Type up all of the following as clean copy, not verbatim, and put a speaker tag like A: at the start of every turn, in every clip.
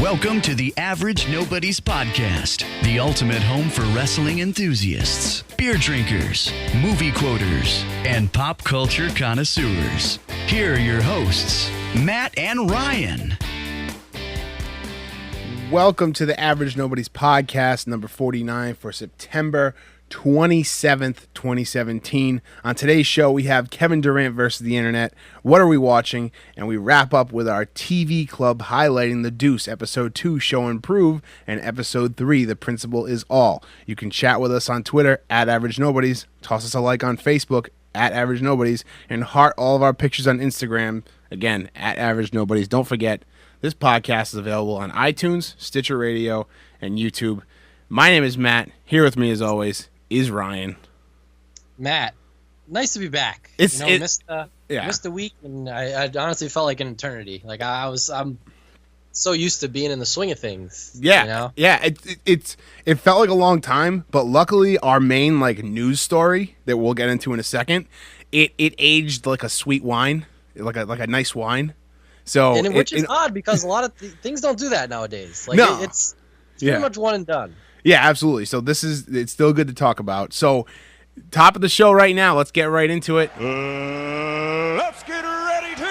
A: Welcome to the Average Nobody's Podcast, the ultimate home for wrestling enthusiasts, beer drinkers, movie quoters, and pop culture connoisseurs. Here are your hosts, Matt and Ryan.
B: Welcome to the Average Nobody's Podcast, number 49 for September 27th, 2017. On today's show, we have Kevin Durant versus the Internet. What are we watching? And we wrap up with our TV club highlighting The Deuce, Episode 2, Show and Prove, and Episode 3, The Principle is All. You can chat with us on Twitter, at Average Nobodies. Toss us a like on Facebook, at Average Nobodies. And heart all of our pictures on Instagram, again, at Average Nobodies. Don't forget, this podcast is available on iTunes, Stitcher Radio, and YouTube. My name is Matt. Here with me, as always, is Ryan.
C: Matt, nice to be back. Missed a week, and I honestly felt like an eternity. Like I'm so used to being in the swing of things.
B: Yeah,
C: you know?
B: Yeah. It felt like a long time, but luckily our main news story that we'll get into in a second, it aged like a sweet wine, like a nice wine. So
C: which is odd because a lot of things don't do that nowadays. It's pretty much one and done.
B: Yeah, absolutely. So it's still good to talk about. So top of the show right now. Let's get right into it.
D: Let's get ready to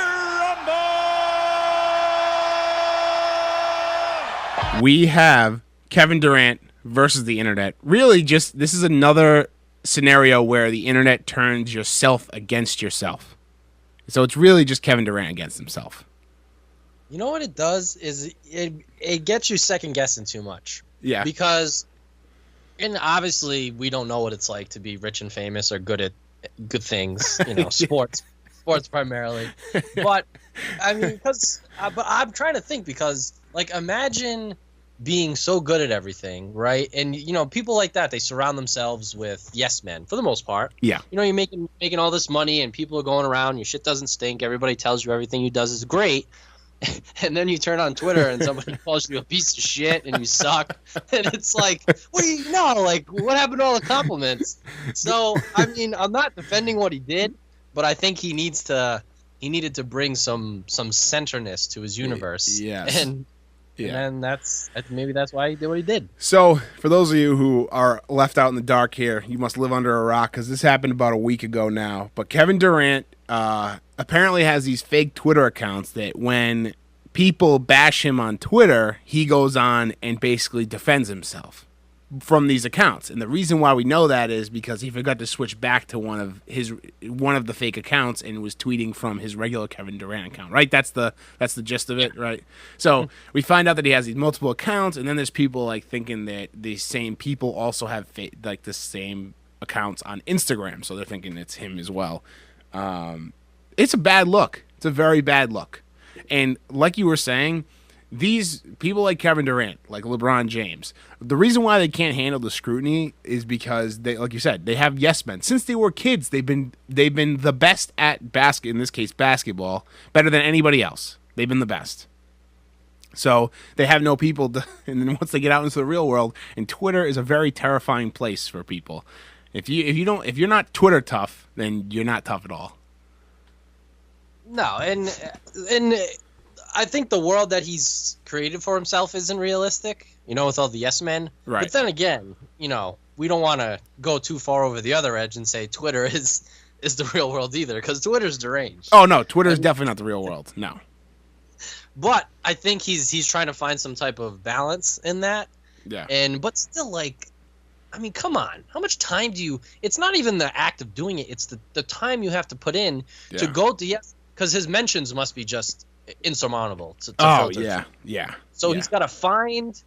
D: rumble.
B: We have Kevin Durant versus the Internet. Really, this is another scenario where the Internet turns yourself against yourself. So it's really just Kevin Durant against himself.
C: You know what it does is it gets you second guessing too much.
B: Yeah.
C: Because, and obviously we don't know what it's like to be rich and famous or good at good things, sports primarily. But I mean, but I'm trying to think because imagine being so good at everything, right? And people like that, they surround themselves with yes men for the most part.
B: Yeah.
C: You're making all this money and people are going around, your shit doesn't stink, everybody tells you everything you does is great. And then you turn on Twitter and somebody calls you a piece of shit and you suck. And it's like, what do you know? What happened to all the compliments? So, I mean, I'm not defending what he did, but I think he needed to bring some centerness to his universe.
B: Yes.
C: And maybe that's why he did what he did.
B: So, for those of you who are left out in the dark here, you must live under a rock because this happened about a week ago now. But Kevin Durant apparently has these fake Twitter accounts that when people bash him on Twitter, he goes on and basically defends himself from these accounts. And the reason why we know that is because he forgot to switch back to one of the fake accounts and was tweeting from his regular Kevin Durant account, right? That's the gist of it, right? So we find out that he has these multiple accounts, and then there's people thinking that these same people also have the same accounts on Instagram, so they're thinking it's him as well. It's a bad look. It's a very bad look. And like you were saying, these people like Kevin Durant, like LeBron James, the reason why they can't handle the scrutiny is because they, like you said, they have yes men. Since they were kids, they've been the best at in this case basketball, better than anybody else. They've been the best. So they have no people and then once they get out into the real world, and Twitter is a very terrifying place for people. If you're not Twitter tough, then you're not tough at all.
C: No, and I think the world that he's created for himself isn't realistic, with all the yes men.
B: Right.
C: But then again, we don't want to go too far over the other edge and say Twitter is the real world either, because Twitter's deranged.
B: Oh, no, Twitter is definitely not the real world. No.
C: But I think he's trying to find some type of balance in that.
B: Yeah.
C: But still, come on. How much time do you – it's not even the act of doing it. It's the time you have to put in to go to yes – because his mentions must be just insurmountable to filter.
B: Yeah.
C: So he's got to find,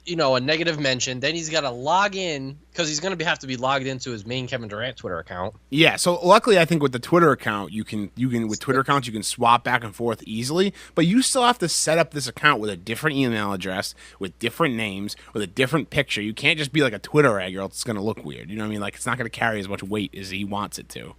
C: a negative mention. Then he's got to log in because he's going to have to be logged into his main Kevin Durant Twitter account.
B: Yeah. So luckily, I think with the Twitter account, you can with Twitter accounts you can swap back and forth easily. But you still have to set up this account with a different email address, with different names, with a different picture. You can't just be like a Twitter egg, or it's going to look weird. You know what I mean? It's not going to carry as much weight as he wants it to.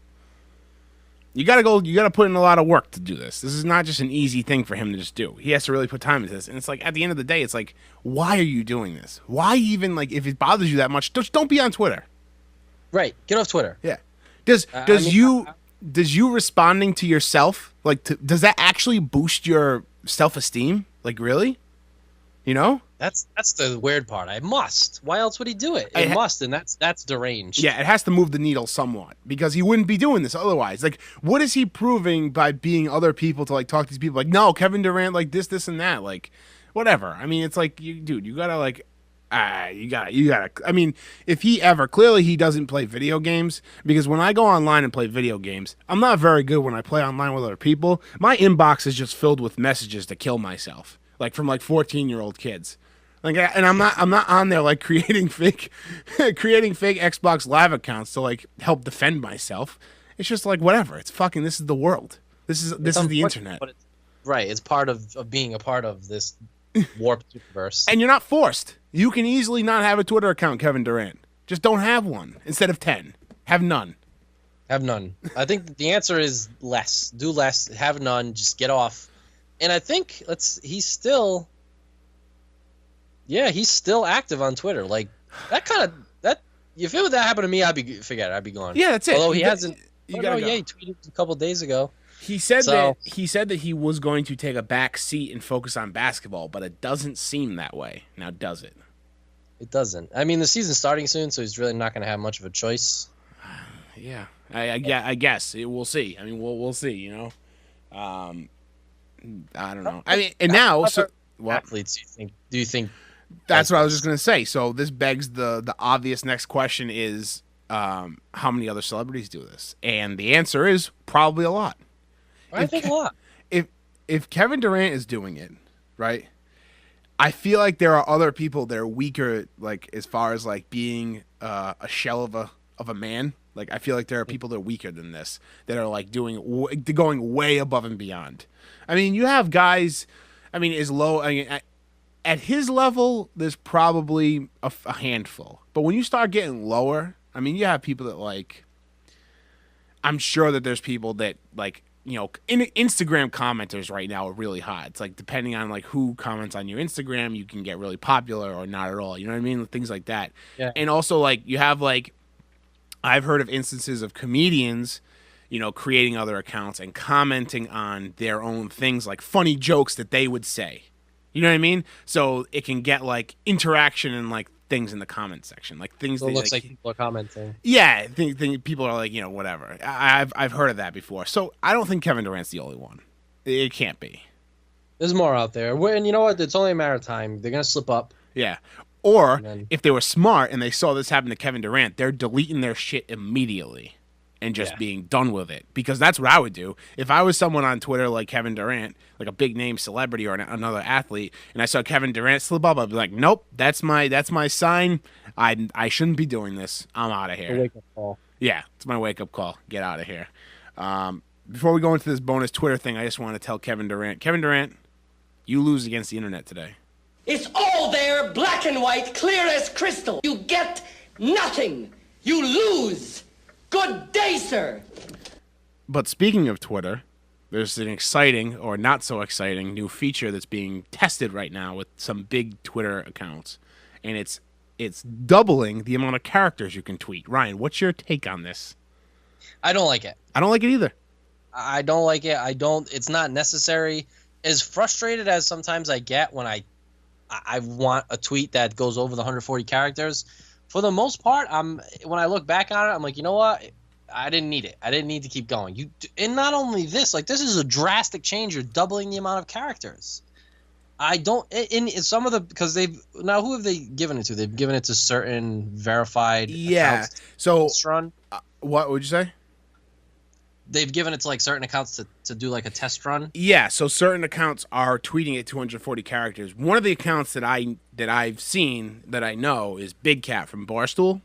B: You gotta put in a lot of work to do this. This is not just an easy thing for him to just do. He has to really put time into this. And it's at the end of the day, it's why are you doing this? Why even, if it bothers you that much, just don't be on Twitter.
C: Right. Get off Twitter.
B: Yeah. Does you responding to yourself, does that actually boost your self-esteem? Really? You know?
C: That's the weird part. I must. Why else would he do it? It must, and that's deranged.
B: Yeah, it has to move the needle somewhat because he wouldn't be doing this otherwise. Like, what is he proving by being other people to like talk to these people? Like, no, Kevin Durant, like this, and that, like, whatever. I mean, it's like, dude, you gotta like, you gotta. I mean, if he ever, clearly he doesn't play video games because when I go online and play video games, I'm not very good when I play online with other people. My inbox is just filled with messages to kill myself, like from like 14-year-old kids. Like, and I'm not on there like creating fake Xbox Live accounts to like help defend myself. It's just like whatever. It's fucking. This is the world. This is the internet.
C: But it's part of being a part of this warped universe.
B: And you're not forced. You can easily not have a Twitter account, Kevin Durant. Just don't have one. Instead of 10, have none.
C: Have none. I think the answer is less. Do less. Have none. Just get off. And I think he's still active on Twitter. Like if that happened to me, I'd be gone.
B: Yeah, that's it.
C: Although he hasn't.
B: You gotta go.
C: Yeah, he tweeted a couple days ago.
B: He said that he was going to take a back seat and focus on basketball, but it doesn't seem that way. Now, does it?
C: It doesn't. I mean, the season's starting soon, so he's really not going to have much of a choice.
B: Yeah, I guess we'll see. I mean, we'll see. You know, I don't know. I mean, and now, so what
C: athletes do you think?
B: That's what I was just gonna say. So this begs the obvious next question is, how many other celebrities do this? And the answer is probably a lot.
C: I think a lot.
B: If Kevin Durant is doing it, right? I feel like there are other people that are weaker, like as far as like being a shell of a man. Like I feel like there are people that are weaker than this that are like going way above and beyond. I mean, you have guys. I mean, as low. I mean, at his level, there's probably a handful. But when you start getting lower, I mean, you have people that like. I'm sure that there's people that like. You know, Instagram commenters right now are really hot. It's like depending on like who comments on your Instagram, you can get really popular or not at all. You know what I mean? Things like that.
C: Yeah.
B: And also like you have like, I've heard of instances of comedians, you know, creating other accounts and commenting on their own things, like funny jokes that they would say. You know what I mean? So it can get like interaction and like things in the comment section, like things.
C: So it looks like people are commenting.
B: Yeah, think people are like, you know, whatever. I've heard of that before. So I don't think Kevin Durant's the only one. It can't be.
C: There's more out there, and you know what? It's only a matter of time. They're gonna slip up.
B: Yeah. Or if they were smart and they saw this happen to Kevin Durant, they're deleting their shit immediately and just being done with it. Because that's what I would do. If I was someone on Twitter like Kevin Durant, like a big name celebrity or another athlete, and I saw Kevin Durant slip up, I'd be like, nope, that's my sign. I shouldn't be doing this. I'm out of here.
C: A wake-up call.
B: Yeah, it's my wake-up call. Get out of here. Before we go into this bonus Twitter thing, I just want to tell Kevin Durant, you lose against the internet today.
E: It's all there, black and white, clear as crystal. You get nothing. You lose. Good day, sir.
B: But speaking of Twitter, there's an exciting or not so exciting new feature that's being tested right now with some big Twitter accounts. And it's doubling the amount of characters you can tweet. Ryan, what's your take on this?
C: I don't like it.
B: I don't like it either.
C: I don't like it. It's not necessary. As frustrated as sometimes I get when I want a tweet that goes over the 140 characters, for the most part, when I look back on it, I'm like, you know what? I didn't need it. I didn't need to keep going. And not only this, like this is a drastic change. You're doubling the amount of characters. I don't in some of the because who have they given it to? They've given it to certain verified accounts.
B: So
C: run.
B: What would you say?
C: They've given it to like certain accounts to do like a test run.
B: Yeah, so certain accounts are tweeting at 240 characters. One of the accounts that I've seen that I know is Big Cat from Barstool.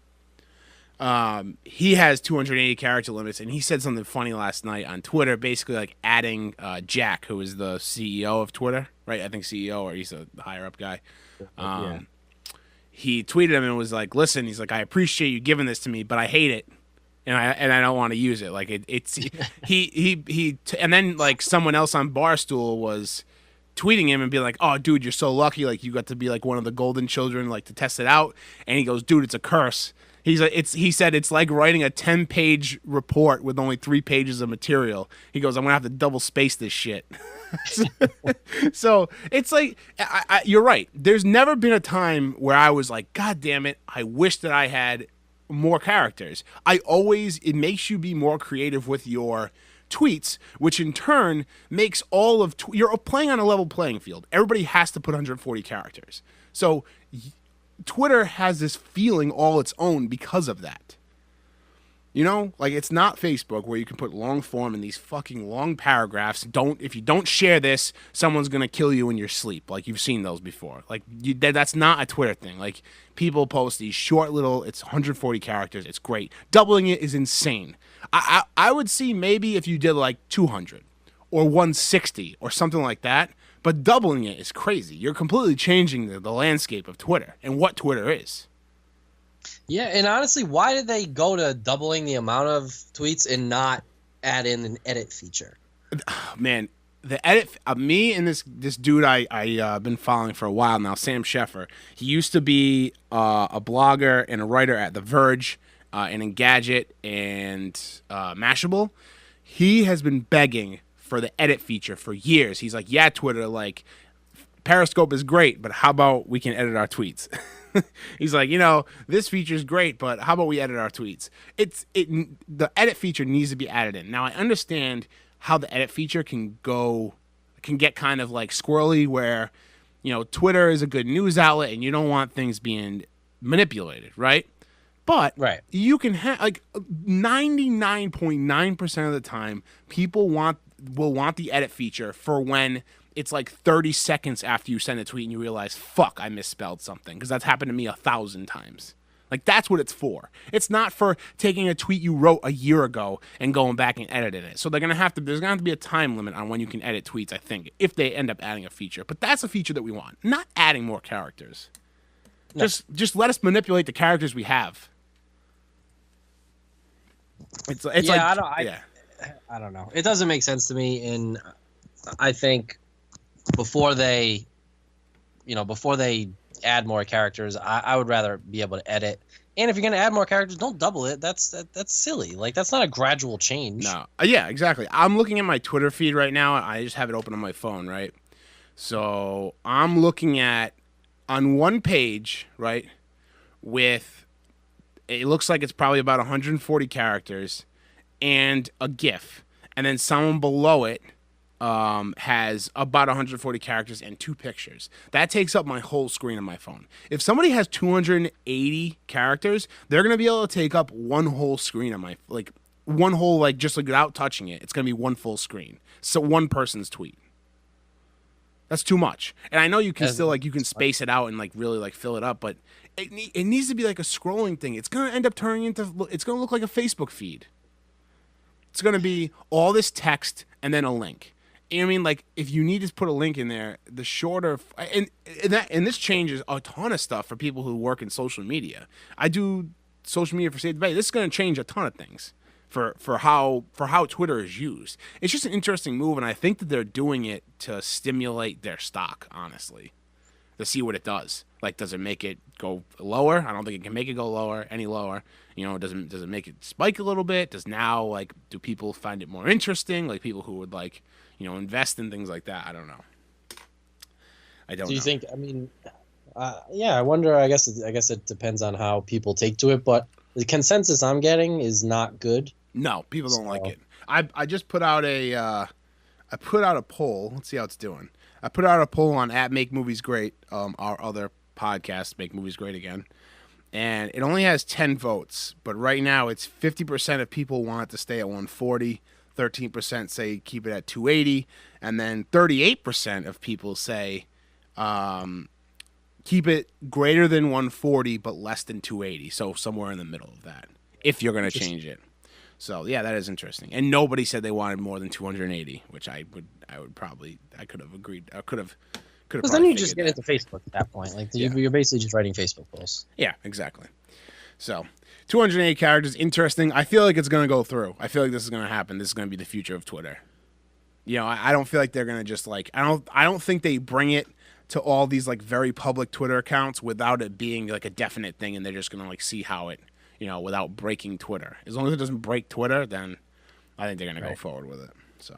B: He has 280 character limits, and he said something funny last night on Twitter, basically like adding Jack, who is the CEO of Twitter, right? I think CEO, or he's a higher up guy. He tweeted him and was like, "Listen," he's like, "I appreciate you giving this to me, but I hate it." And I don't want to use it. Like it's and then like someone else on Barstool was tweeting him and being like, "Oh, dude, you're so lucky. Like you got to be like one of the golden children, like to test it out." And he goes, "Dude, it's a curse." He said it's like writing a 10-page report with only 3 pages of material. He goes, "I'm gonna have to double space this shit." So it's like, you're right. There's never been a time where I was like, God damn it, I wish that I had more characters. It makes you be more creative with your tweets, which in turn makes all of, you're playing on a level playing field. Everybody has to put 140 characters. So Twitter has this feeling all its own because of that. You know, like it's not Facebook where you can put long form in these fucking long paragraphs. If you don't share this, someone's gonna kill you in your sleep. Like you've seen those before. Like that's not a Twitter thing. Like people post these short little. It's 140 characters. It's great. Doubling it is insane. I would see maybe if you did like 200 or 160 or something like that. But doubling it is crazy. You're completely changing the landscape of Twitter and what Twitter is.
C: Yeah, and honestly, why did they go to doubling the amount of tweets and not add in an edit feature?
B: Man, the edit. Me and this dude I been following for a while now, Sam Sheffer. He used to be a blogger and a writer at The Verge and Engadget and Mashable. He has been begging for the edit feature for years. He's like, yeah, Twitter, like Periscope is great, but how about we can edit our tweets? He's like, this feature is great, but how about we edit our tweets? The edit feature needs to be added in. Now I understand how the edit feature can get kind of like squirrely, where Twitter is a good news outlet and you don't want things being manipulated, right? But you can have like 99.9% of the time, people will want the edit feature for when it's like 30 seconds after you send a tweet and you realize, fuck, I misspelled something, because that's happened to me 1,000 times. Like, that's what it's for. It's not for taking a tweet you wrote a year ago and going back and editing it. So there's gonna have to be a time limit on when you can edit tweets, I think, if they end up adding a feature. But that's a feature that we want, not adding more characters. No. Just let us manipulate the characters we have. It's like,
C: I don't know. It doesn't make sense to me, and I think before they add more characters, I would rather be able to edit. And if you're gonna add more characters, don't double it. That's silly. Like, that's not a gradual change.
B: No. Yeah, exactly. I'm looking at my Twitter feed right now. I just have it open on my phone, right? So I'm looking at on one page, right, with it looks like it's probably about 140 characters and a GIF, and then someone below it has about 140 characters and 2 pictures. That takes up my whole screen on my phone. If somebody has 280 characters, they're going to be able to take up one whole screen on my, like, one whole, like, just like without touching it. It's going to be one full screen. So one person's tweet. That's too much. And I know you can still, like, you can space it out and, like, really, like, fill it up, but it needs to be, like, a scrolling thing. It's going to end up turning into, it's going to look like a Facebook feed. It's going to be all this text and then a link. You know what I mean? Like, if you need to put a link in there, the shorter and this changes a ton of stuff for people who work in social media. I do social media for Save the Bay. This is going to change a ton of things for how Twitter is used. It's just an interesting move, and I think that they're doing it to stimulate their stock, honestly, to see what it does. Like, does it make it go lower? I don't think it can make it go lower, any lower. Does it make it spike a little bit? Do people find it more interesting? Like, people who would, like, invest in things like that. I don't know.
C: Do you think? I mean, I wonder. I guess it depends on how people take to it. But the consensus I'm getting is not good.
B: No, people don't like it. I just put out a poll. Let's see how it's doing. I put out a poll on @MakeMoviesGreat, our other podcast, Make Movies Great Again, and it only has 10 votes. But right now, it's 50% of people want it to stay at 140. 13% say keep it at 280, and then 38% of people say keep it greater than 140 but less than 280, so somewhere in the middle of that, if you're going to change it. So, yeah, that is interesting. And nobody said they wanted more than 280, which I could have agreed. Because
C: then you just get into Facebook at that point. Like, you're basically just writing Facebook posts.
B: Yeah, exactly. So 280 characters, interesting. I feel like it's going to go through. I feel like this is going to happen. This is going to be the future of Twitter. I don't feel like they're going to just, like, I don't think they bring it to all these, like, very public Twitter accounts without it being, like, a definite thing, and they're just going to, like, see how it, without breaking Twitter. As long as it doesn't break Twitter, then I think they're going to go forward with it. So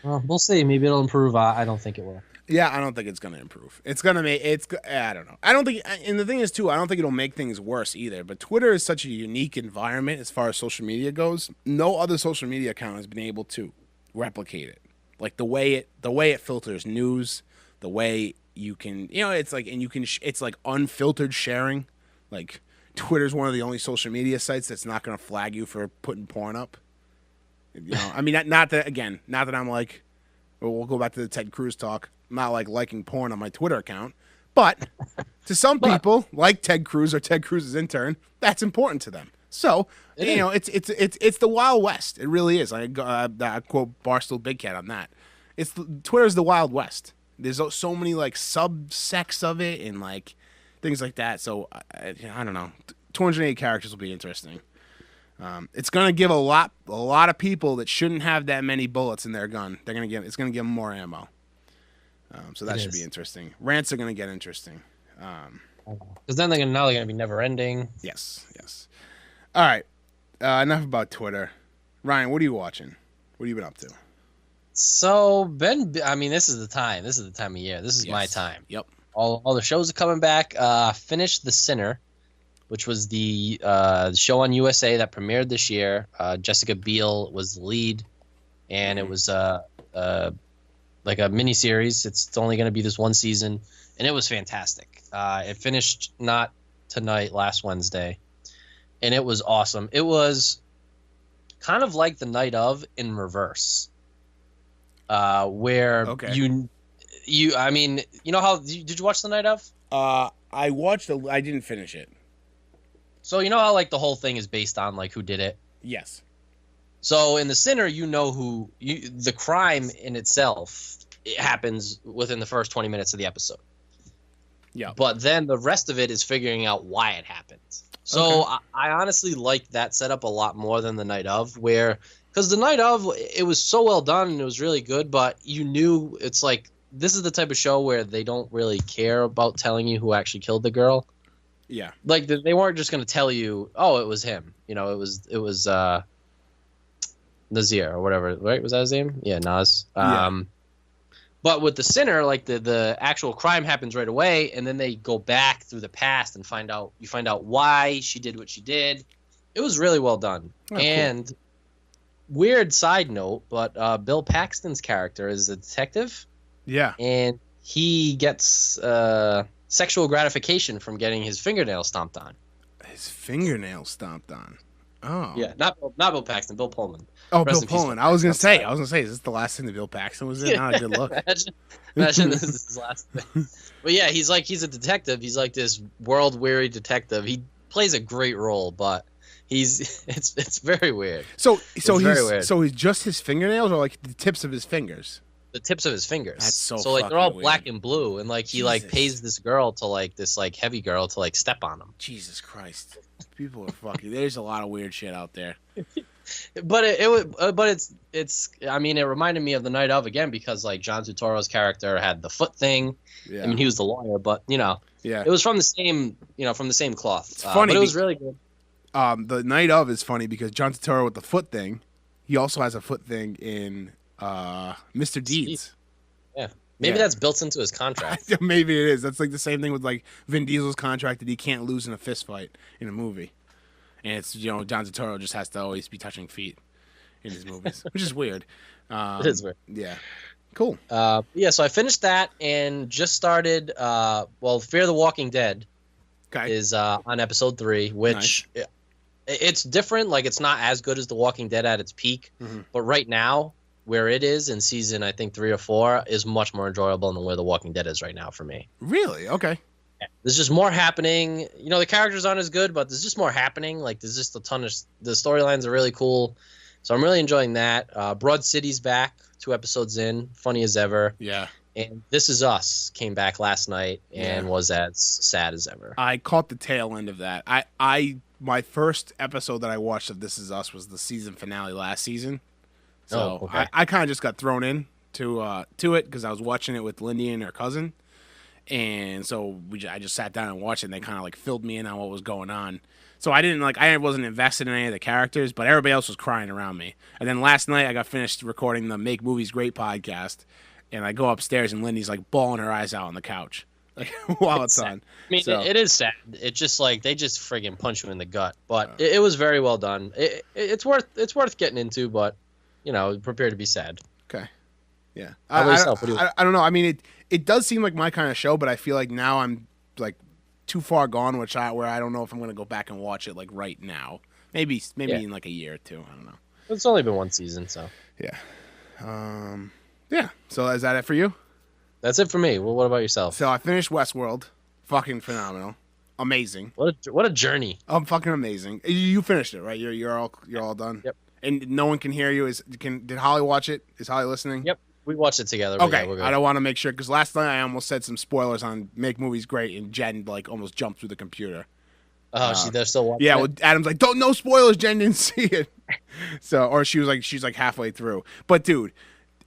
C: Well, we'll see. Maybe it'll improve. I don't think it will.
B: Yeah, I don't think it's gonna improve. It's gonna make I don't know. I don't think, and the thing is too, I don't think it'll make things worse either. But Twitter is such a unique environment as far as social media goes. No other social media account has been able to replicate it. Like the way it filters news, the way you can, it's like, and you can, it's like unfiltered sharing. Like Twitter's one of the only social media sites that's not gonna flag you for putting porn up. I mean, not that I'm like, well, we'll go back to the Ted Cruz talk. I'm not like liking porn on my Twitter account, but to some people, like Ted Cruz or Ted Cruz's intern, that's important to them. So it's the Wild West. It really is. I quote Barstool Big Cat on that. Twitter's the Wild West. There's so many like subsects of it and like things like that. So I don't know. 280 characters will be interesting. It's gonna give a lot of people that shouldn't have that many bullets in their gun. It's gonna give them more ammo. So that should be interesting. Rants are gonna get interesting.
C: Because then they're gonna be never ending.
B: Yes. All right. Enough about Twitter. Ryan, what are you watching? What have you been up to?
C: So this is the time. This is the time of year. This is my time.
B: Yep.
C: All the shows are coming back. Finished The Sinner, which was the show on USA that premiered this year. Jessica Biel was the lead, and it was like a miniseries. It's only going to be this one season, and it was fantastic. It finished not tonight, last Wednesday, and it was awesome. It was kind of like The Night Of in reverse, where I mean, you know how did you watch The Night Of?
B: I watched. I didn't finish it.
C: So you know how like the whole thing is based on like who did it?
B: Yes.
C: So in The Sinner, the crime in itself, it happens within the first 20 minutes of the episode.
B: Yeah.
C: But then the rest of it is figuring out why it happened. So I honestly like that setup a lot more than The Night Of, because The Night Of, it was so well done and it was really good, but you knew it's like, this is the type of show where they don't really care about telling you who actually killed the girl.
B: Yeah.
C: Like they weren't just going to tell you, oh, it was him. It was Nazir or whatever, right? Was that his name? Yeah, Naz.
B: Yeah.
C: But with The Sinner, like the actual crime happens right away, and then they go back through the past and find out why she did what she did. It was really well done. And weird side note, but Bill Paxton's character is a detective.
B: Yeah.
C: And he gets sexual gratification from getting his fingernails stomped on.
B: His fingernails stomped on. Oh.
C: Yeah, not Bill Paxton, Bill Pullman.
B: Oh, Bill Pullman. I was gonna say, is this the last thing that Bill Paxton was in? Not a good look.
C: Imagine this is his last thing. But yeah, he's a detective. He's like this world-weary detective. He plays a great role, but it's very weird.
B: So he's just his fingernails, or like the tips of his fingers?
C: The tips of his fingers.
B: That's so
C: like they're all
B: weird.
C: black and blue, and like he like pays this girl to like this like heavy girl to like step on him.
B: Jesus Christ, people are fucking. There's a lot of weird shit out there.
C: But it's. I mean, it reminded me of The Night Of again because like John Turturro's character had the foot thing. Yeah. I mean, he was the lawyer, but it was from the same cloth. It's funny, but it was really good.
B: The Night Of is funny because John Turturro with the foot thing, he also has a foot thing in Mr. Deeds.
C: Yeah. Maybe that's built into his contract.
B: Maybe it is. That's like the same thing with like Vin Diesel's contract that he can't lose in a fist fight in a movie. And it's, John Turturro just has to always be touching feet in his movies, which is weird.
C: It is weird.
B: Yeah. Cool.
C: So I finished that and just started, Fear the Walking Dead is on episode 3, which it's different. Like, it's not as good as The Walking Dead at its peak. Mm-hmm. But right now, where it is in season, I think 3 or 4, is much more enjoyable than where The Walking Dead is right now for me.
B: Really? Okay.
C: Yeah. There's just more happening. The characters aren't as good, but there's just more happening. Like, there's just a ton of the storylines are really cool. So I'm really enjoying that. Broad City's back, 2 episodes in, funny as ever.
B: Yeah.
C: And This Is Us came back last night and was as sad as ever.
B: I caught the tail end of that. My first episode that I watched of This Is Us was the season finale last season. So I kind of just got thrown in to it because I was watching it with Lindy and her cousin. And so I just sat down and watched it, and they kind of like filled me in on what was going on. So I wasn't invested in any of the characters, but everybody else was crying around me. And then last night I got finished recording the Make Movies Great podcast, and I go upstairs and Lindy's like bawling her eyes out on the couch, like while it's on.
C: I mean,
B: So,
C: it is sad. It's just like they just friggin' punch you in the gut. But it was very well done. It's worth getting into, but prepare to be sad.
B: okay, yeah.
C: How about yourself? What do you-
B: I don't know. I mean, it does seem like my kind of show, but I feel like now I'm like too far gone, where I don't know if I'm gonna go back and watch it like right now. Maybe in like a year or two. I don't know.
C: It's only been one season, so
B: Yeah. Yeah. So is that it for you?
C: that's it for me. Well, what about yourself?
B: So I finished Westworld. Fucking phenomenal. Amazing.
C: What a journey.
B: Fucking amazing. You finished it, right? You're all done.
C: Yep.
B: And no one can hear you. Did Holly watch it? Is Holly listening?
C: Yep, we watched it together. but
B: Okay.
C: yeah, we're good.
B: I don't want to make sure because last night I almost said some spoilers on Make Movies Great, and Jen like almost jumped through the computer.
C: They're still watching.
B: Yeah.
C: it?
B: Well, Adam's like, don't no spoilers. Jen didn't see it. Or she's like halfway through. But dude,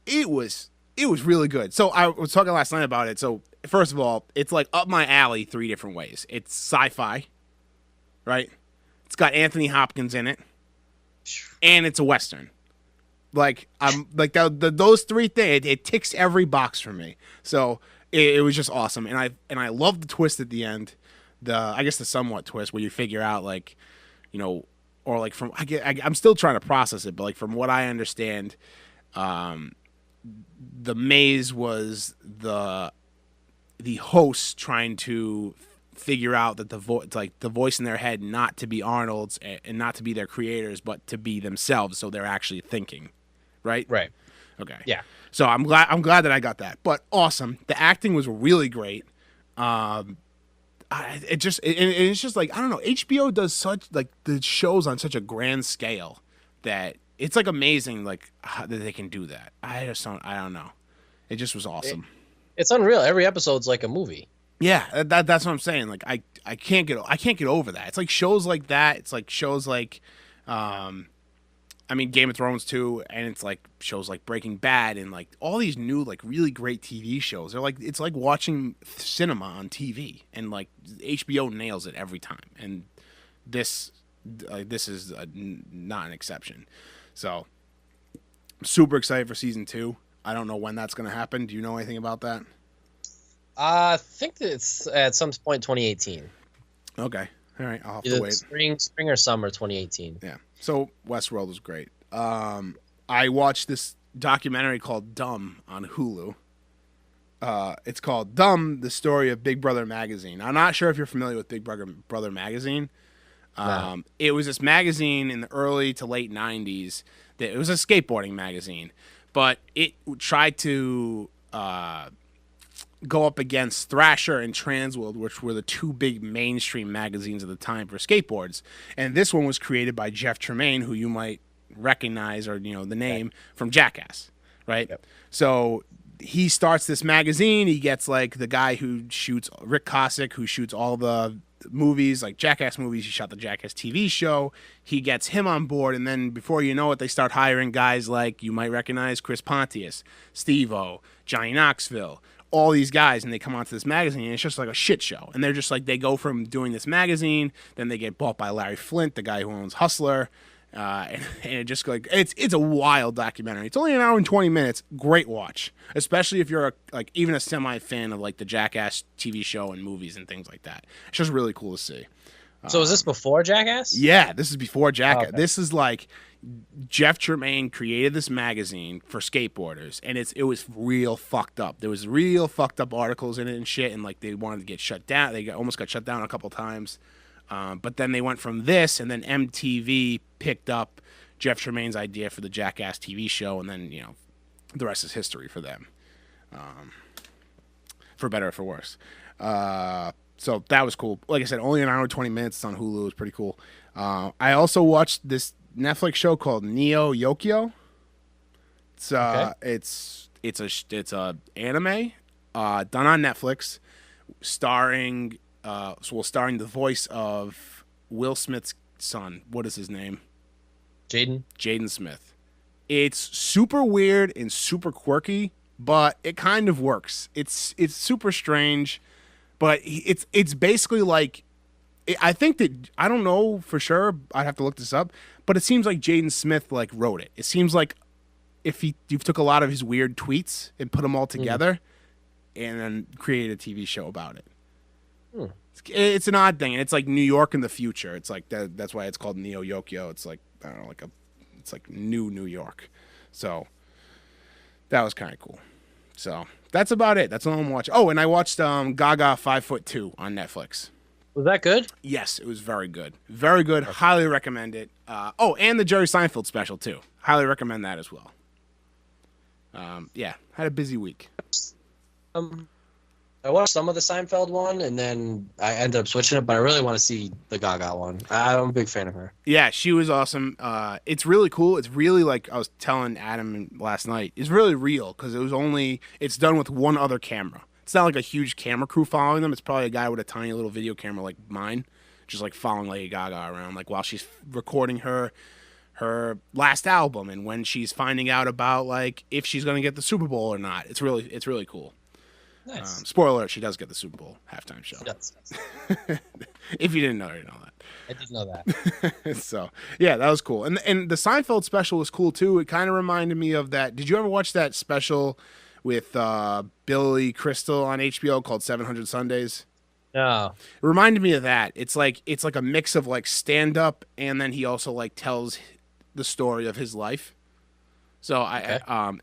B: it was really good. So I was talking last night about it. So first of all, it's like up my alley 3 different ways. It's sci-fi, right? It's got Anthony Hopkins in it, and it's a Western. Like I'm like those 3 things. It ticks every box for me. So it was just awesome, and I love the twist at the end. I guess the somewhat twist where you figure out like, or like from I'm still trying to process it, but like from what I understand, the maze was the host trying to figure out that the voice in their head not to be Arnold's and not to be their creators, but to be themselves, so they're actually thinking, right?
C: Right.
B: Okay.
C: Yeah.
B: So I'm glad that I got that. But awesome. The acting was really great. It's just like I don't know. HBO does such like the shows on such a grand scale that it's like amazing like that they can do that. I don't know. It just was awesome.
C: It's unreal. Every episode's like a movie.
B: Yeah, that's what I'm saying. Like I can't get over that. It's like shows like that. It's like shows like Game of Thrones too, and it's like shows like Breaking Bad and like all these new like really great TV shows. They're like it's like watching cinema on TV, and like HBO nails it every time. And this is not an exception. So I'm super excited for season 2. I don't know when that's going to happen. Do you know anything about that?
C: I think that it's at some point 2018.
B: Okay. All right. I'll have
C: Either
B: to wait.
C: spring or summer 2018.
B: Yeah. So Westworld was great. I watched this documentary called Dumb on Hulu. It's called Dumb, the story of Big Brother magazine. I'm not sure if you're familiar with Big Brother magazine.
C: No.
B: It was this magazine in the early to late 90s. It was a skateboarding magazine, but it tried to go up against Thrasher and Transworld, which were the 2 big mainstream magazines at the time for skateboards. And this one was created by Jeff Tremaine, who you might recognize or the name from Jackass, right?
C: Yep.
B: So he starts this magazine. He gets like the guy who shoots Rick Cossack, who shoots all the movies, like Jackass movies. He shot the Jackass TV show. He gets him on board, and then before you know it, they start hiring guys like you might recognize Chris Pontius, Steve-O, Johnny Knoxville, all these guys, and they come onto this magazine, and it's just like a shit show. And they're just like, they go from doing this magazine, then they get bought by Larry Flint, the guy who owns Hustler, and it just like it's a wild documentary. It's only an hour and 20 minutes. Great watch, especially if you're even a semi fan of like the Jackass TV show and movies and things like that. It's just really cool to see.
C: So is this before Jackass?
B: Yeah, this is before Jackass.
C: Okay.
B: This is like Jeff Tremaine created this magazine for skateboarders, and it was real fucked up. There was real fucked up articles in it and shit, and like they wanted to get shut down. They almost got shut down a couple times. But then they went from this, and then MTV picked up Jeff Tremaine's idea for the Jackass TV show, and then the rest is history for them, for better or for worse. So that was cool. Like I said, only an hour and 20 minutes. It's on Hulu. It was pretty cool. I also watched this Netflix show called Neo Yokio. It's a anime done on Netflix, starring the voice of Will Smith's son. What is his name? Jaden Smith. It's super weird and super quirky, but it kind of works. It's super strange, but it's basically like I think that I don't know for sure. I'd have to look this up, but it seems like Jaden Smith like wrote it. It seems like if you took a lot of his weird tweets and put them all together, and then created a TV show about it. It's an odd thing, and it's like New York in the future. It's like that's why it's called Neo Yokio. It's like I don't know, it's like New York. So that was kind of cool. So that's about it. That's all I'm watching. Oh, and I watched Gaga 5'2" on Netflix.
C: Was that good?
B: Yes, it was very good. Very good. Highly recommend it. And the Jerry Seinfeld special too. Highly recommend that as well. Yeah, had a busy week.
C: I watched some of the Seinfeld one, and then I ended up switching it, but I really want to see the Gaga one. I'm a big fan of her.
B: Yeah, she was awesome. It's really cool. It's really like I was telling Adam last night. It's really real because it's done with one other camera. It's not like a huge camera crew following them. It's probably a guy with a tiny little video camera like mine, just like following Lady Gaga around, like while she's recording her last album and when she's finding out about like if she's going to get the Super Bowl or not. It's really cool.
C: Nice.
B: Spoiler alert, she does get the Super Bowl halftime show.
C: Yes.
B: If you didn't know, you know that.
C: I did know that.
B: So, yeah, that was cool. And the Seinfeld special was cool, too. It kind of reminded me of that. Did you ever watch that special with Billy Crystal on HBO called 700 Sundays?
C: No.
B: It reminded me of that. It's like a mix of, like, stand-up, and then he also, like, tells the story of his life. So,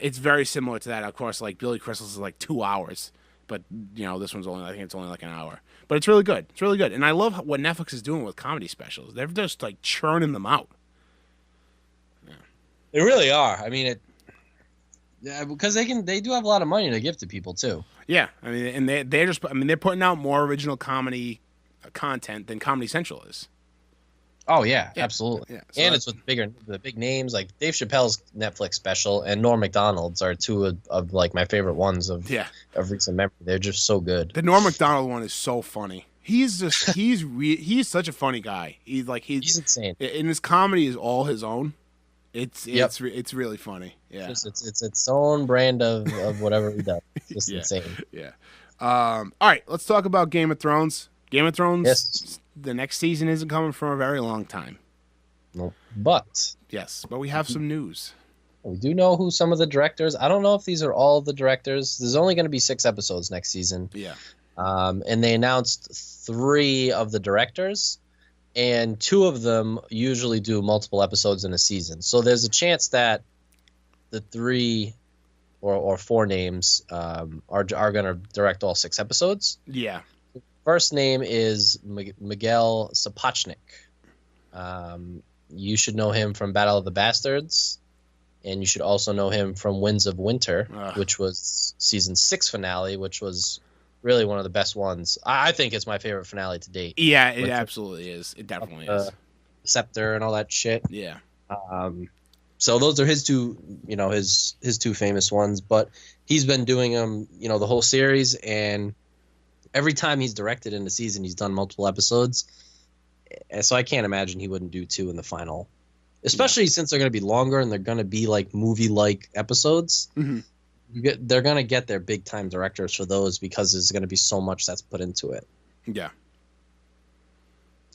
B: it's very similar to that. Of course, like, Billy Crystal's is, like, 2 hours. But, you know, this one's I think it's only like an hour. But it's really good. It's really good. And I love what Netflix is doing with comedy specials. They're just, like, churning them out.
C: Yeah. They really are. I mean, because they do have a lot of money to give to people, too.
B: Yeah. I mean, and they're putting out more original comedy content than Comedy Central is.
C: Oh, yeah, absolutely.
B: Yeah, so
C: and it's with the big names, like Dave Chappelle's Netflix special and Norm Macdonald's are two of like my favorite ones of recent memory. They're just so good.
B: The Norm Macdonald one is so funny. He's such a funny guy. He's
C: insane.
B: And his comedy is all his own. It's really funny. Yeah.
C: It's its own brand of whatever he does. It's just insane.
B: Yeah. All right, let's talk about Game of Thrones. Game of Thrones.
C: Yes.
B: The next season isn't coming for a very long time.
C: No, but
B: we have some news.
C: We do know who some of the directors. I don't know if these are all the directors. There's only going to be 6 episodes next season.
B: Yeah.
C: And they announced 3 of the directors, and 2 of them usually do multiple episodes in a season. So there's a chance that the 3 or 4 names are going to direct all 6 episodes.
B: Yeah.
C: First name is Miguel Sapochnik. You should know him from Battle of the Bastards, and you should also know him from Winds of Winter, which was season 6 finale, which was really one of the best ones. I think it's my favorite finale to date.
B: Yeah, it absolutely is. It definitely is.
C: Scepter and all that shit.
B: Yeah.
C: So those are his 2, his 2 famous ones. But he's been doing them, the whole series, and every time he's directed in the season, he's done multiple episodes. So I can't imagine he wouldn't do 2 in the final, especially since they're going to be longer and they're going to be like movie-like episodes.
B: Mm-hmm.
C: They're going to get their big-time directors for those because there's going to be so much that's put into it.
B: Yeah.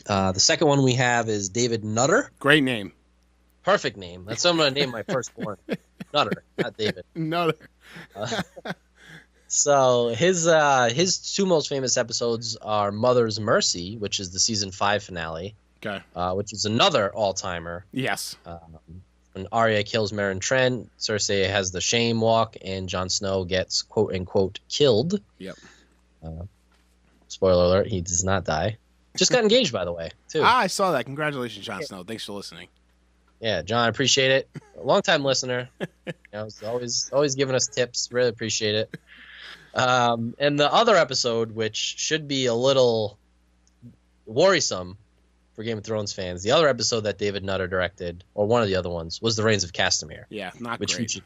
C: The second one we have is David Nutter.
B: Great name.
C: Perfect name. That's what I'm going to name my firstborn. Nutter, not David.
B: Nutter.
C: So his 2 most famous episodes are Mother's Mercy, which is the season 5 finale.
B: Okay.
C: Which is another all-timer.
B: Yes.
C: When Arya kills Meryn Trent, Cersei has the shame walk, and Jon Snow gets quote-unquote killed.
B: Yep.
C: Spoiler alert, he does not die. Just got engaged, by the way, too.
B: I saw that. Congratulations, Jon Snow. Thanks for listening.
C: Yeah, John, I appreciate it. Long-time listener. Always giving us tips. Really appreciate it. And the other episode, which should be a little worrisome for Game of Thrones fans, the other episode that David Nutter directed, or one of the other ones, was The Reigns of Castamere.
B: Yeah, not
C: which
B: great.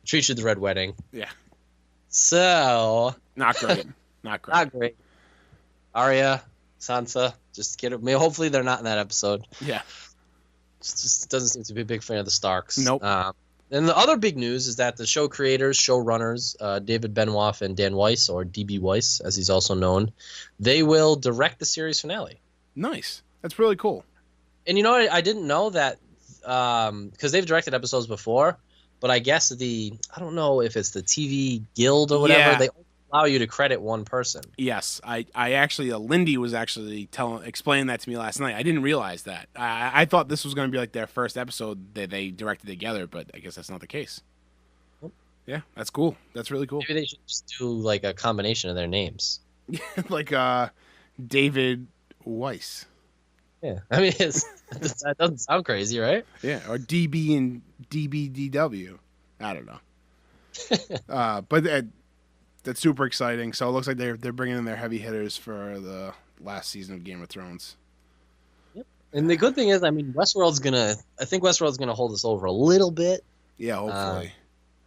C: Featured the Red Wedding.
B: Yeah.
C: So.
B: Not great. Not great.
C: Not great. Arya, Sansa, just kidding. I mean, hopefully they're not in that episode.
B: Yeah.
C: Just doesn't seem to be a big fan of the Starks.
B: Nope.
C: And the other big news is that the show creators, showrunners, David Benioff and Dan Weiss, or DB Weiss, as he's also known, they will direct the series finale.
B: Nice. That's really cool.
C: And you know what? I didn't know that because they've directed episodes before, but I guess I don't know if it's the TV Guild or whatever.
B: Yeah.
C: They only allow you to credit one person.
B: Yes, I actually, Lindy was actually explaining that to me last night. I didn't realize that. I thought this was going to be like their first episode that they directed together, but I guess that's not the case. Yeah, that's cool. That's really cool.
C: Maybe they should just do like a combination of their names.
B: Like David Weiss.
C: Yeah, I mean that doesn't sound crazy, right?
B: Yeah, or DB and DBDW. I don't know. But that's super exciting. So it looks like they're bringing in their heavy hitters for the last season of Game of Thrones.
C: Yep. And the good thing is, I mean, I think Westworld's gonna hold us over a little bit.
B: Yeah, hopefully.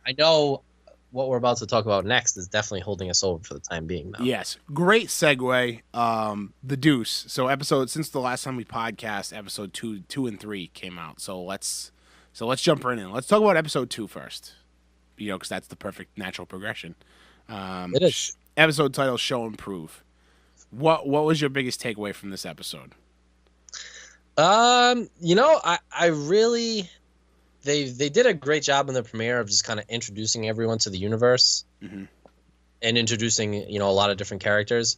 C: I know what we're about to talk about next is definitely holding us over for the time being, though.
B: Yes, great segue. The Deuce. So since the last time we podcast, episode 2 and 3 came out. So let's jump right in. Let's talk about episode 2 first. Because that's the perfect natural progression.
C: It is.
B: Episode title: Show and Prove. What was your biggest takeaway from this episode?
C: I really they did a great job in the premiere of just kind of introducing everyone to the universe and introducing a lot of different characters.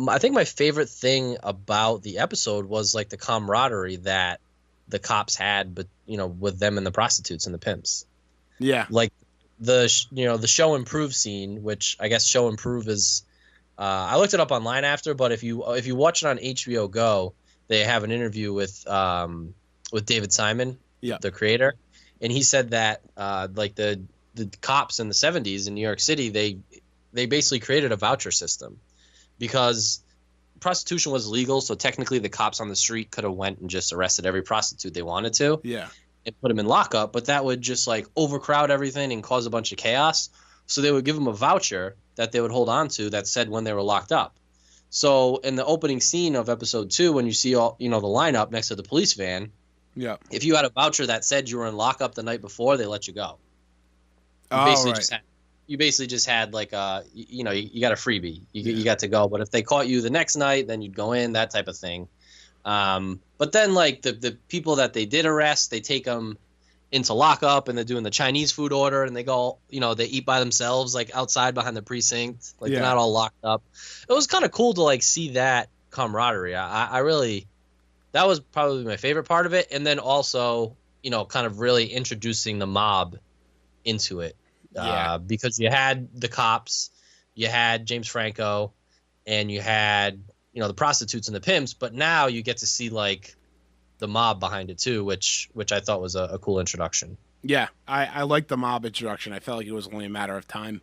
C: I think my favorite thing about the episode was like the camaraderie that the cops had, but with them and the prostitutes and the pimps.
B: Yeah,
C: like the show and prove scene, which I guess show and prove is. I looked it up online after, but if you watch it on HBO Go, they have an interview with David Simon, the creator, and he said that like the cops in the 70s in New York City, they basically created a voucher system because prostitution was illegal, so technically the cops on the street could have went and just arrested every prostitute they wanted to, and put them in lockup, but that would just like overcrowd everything and cause a bunch of chaos. So they would give them a voucher that they would hold on to that said when they were locked up. So in the opening scene of episode 2, when you see all the lineup next to the police van, if you had a voucher that said you were in lockup the night before, they let you go. You basically just had like you got a freebie. You got to go. But if they caught you the next night, then you'd go in, that type of thing. But then like the people that they did arrest, they take them into lockup and they're doing the Chinese food order and they go, they eat by themselves, like outside behind the precinct. Like they're not all locked up. It was kind of cool to like see that camaraderie. I really, that was probably my favorite part of it. And then also, kind of really introducing the mob into it. Because you had the cops, you had James Franco, and you had, the prostitutes and the pimps, but now you get to see like the mob behind it too, which I thought was a cool introduction. Yeah,
B: I like the mob introduction. I felt like it was only a matter of time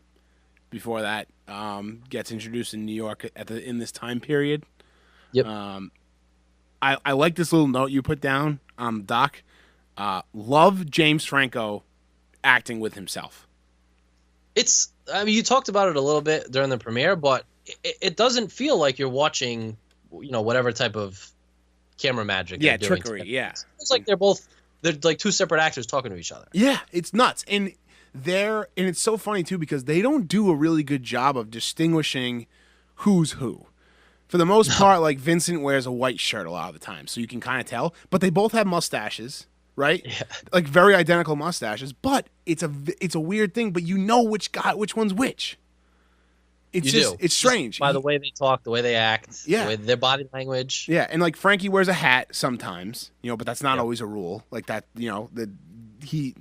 B: before that gets introduced in New York in this time period.
C: Yep.
B: I like this little note you put down on the doc. Love James Franco acting with himself.
C: You talked about it a little bit during the premiere, but it doesn't feel like you're watching, whatever type of camera magic.
B: Yeah, trickery. Yeah,
C: it's like they're like two separate actors talking to each other.
B: Yeah, it's nuts, and it's so funny too because they don't do a really good job of distinguishing who's who. For the most part, like Vincent wears a white shirt a lot of the time, so you can kind of tell. But they both have mustaches, right? Yeah. Like very identical mustaches. But it's a weird thing. But which one's which. It's strange.
C: By the way they talk, the way they act, their body language.
B: Yeah, and like Frankie wears a hat sometimes, but that's not always a rule. Like that,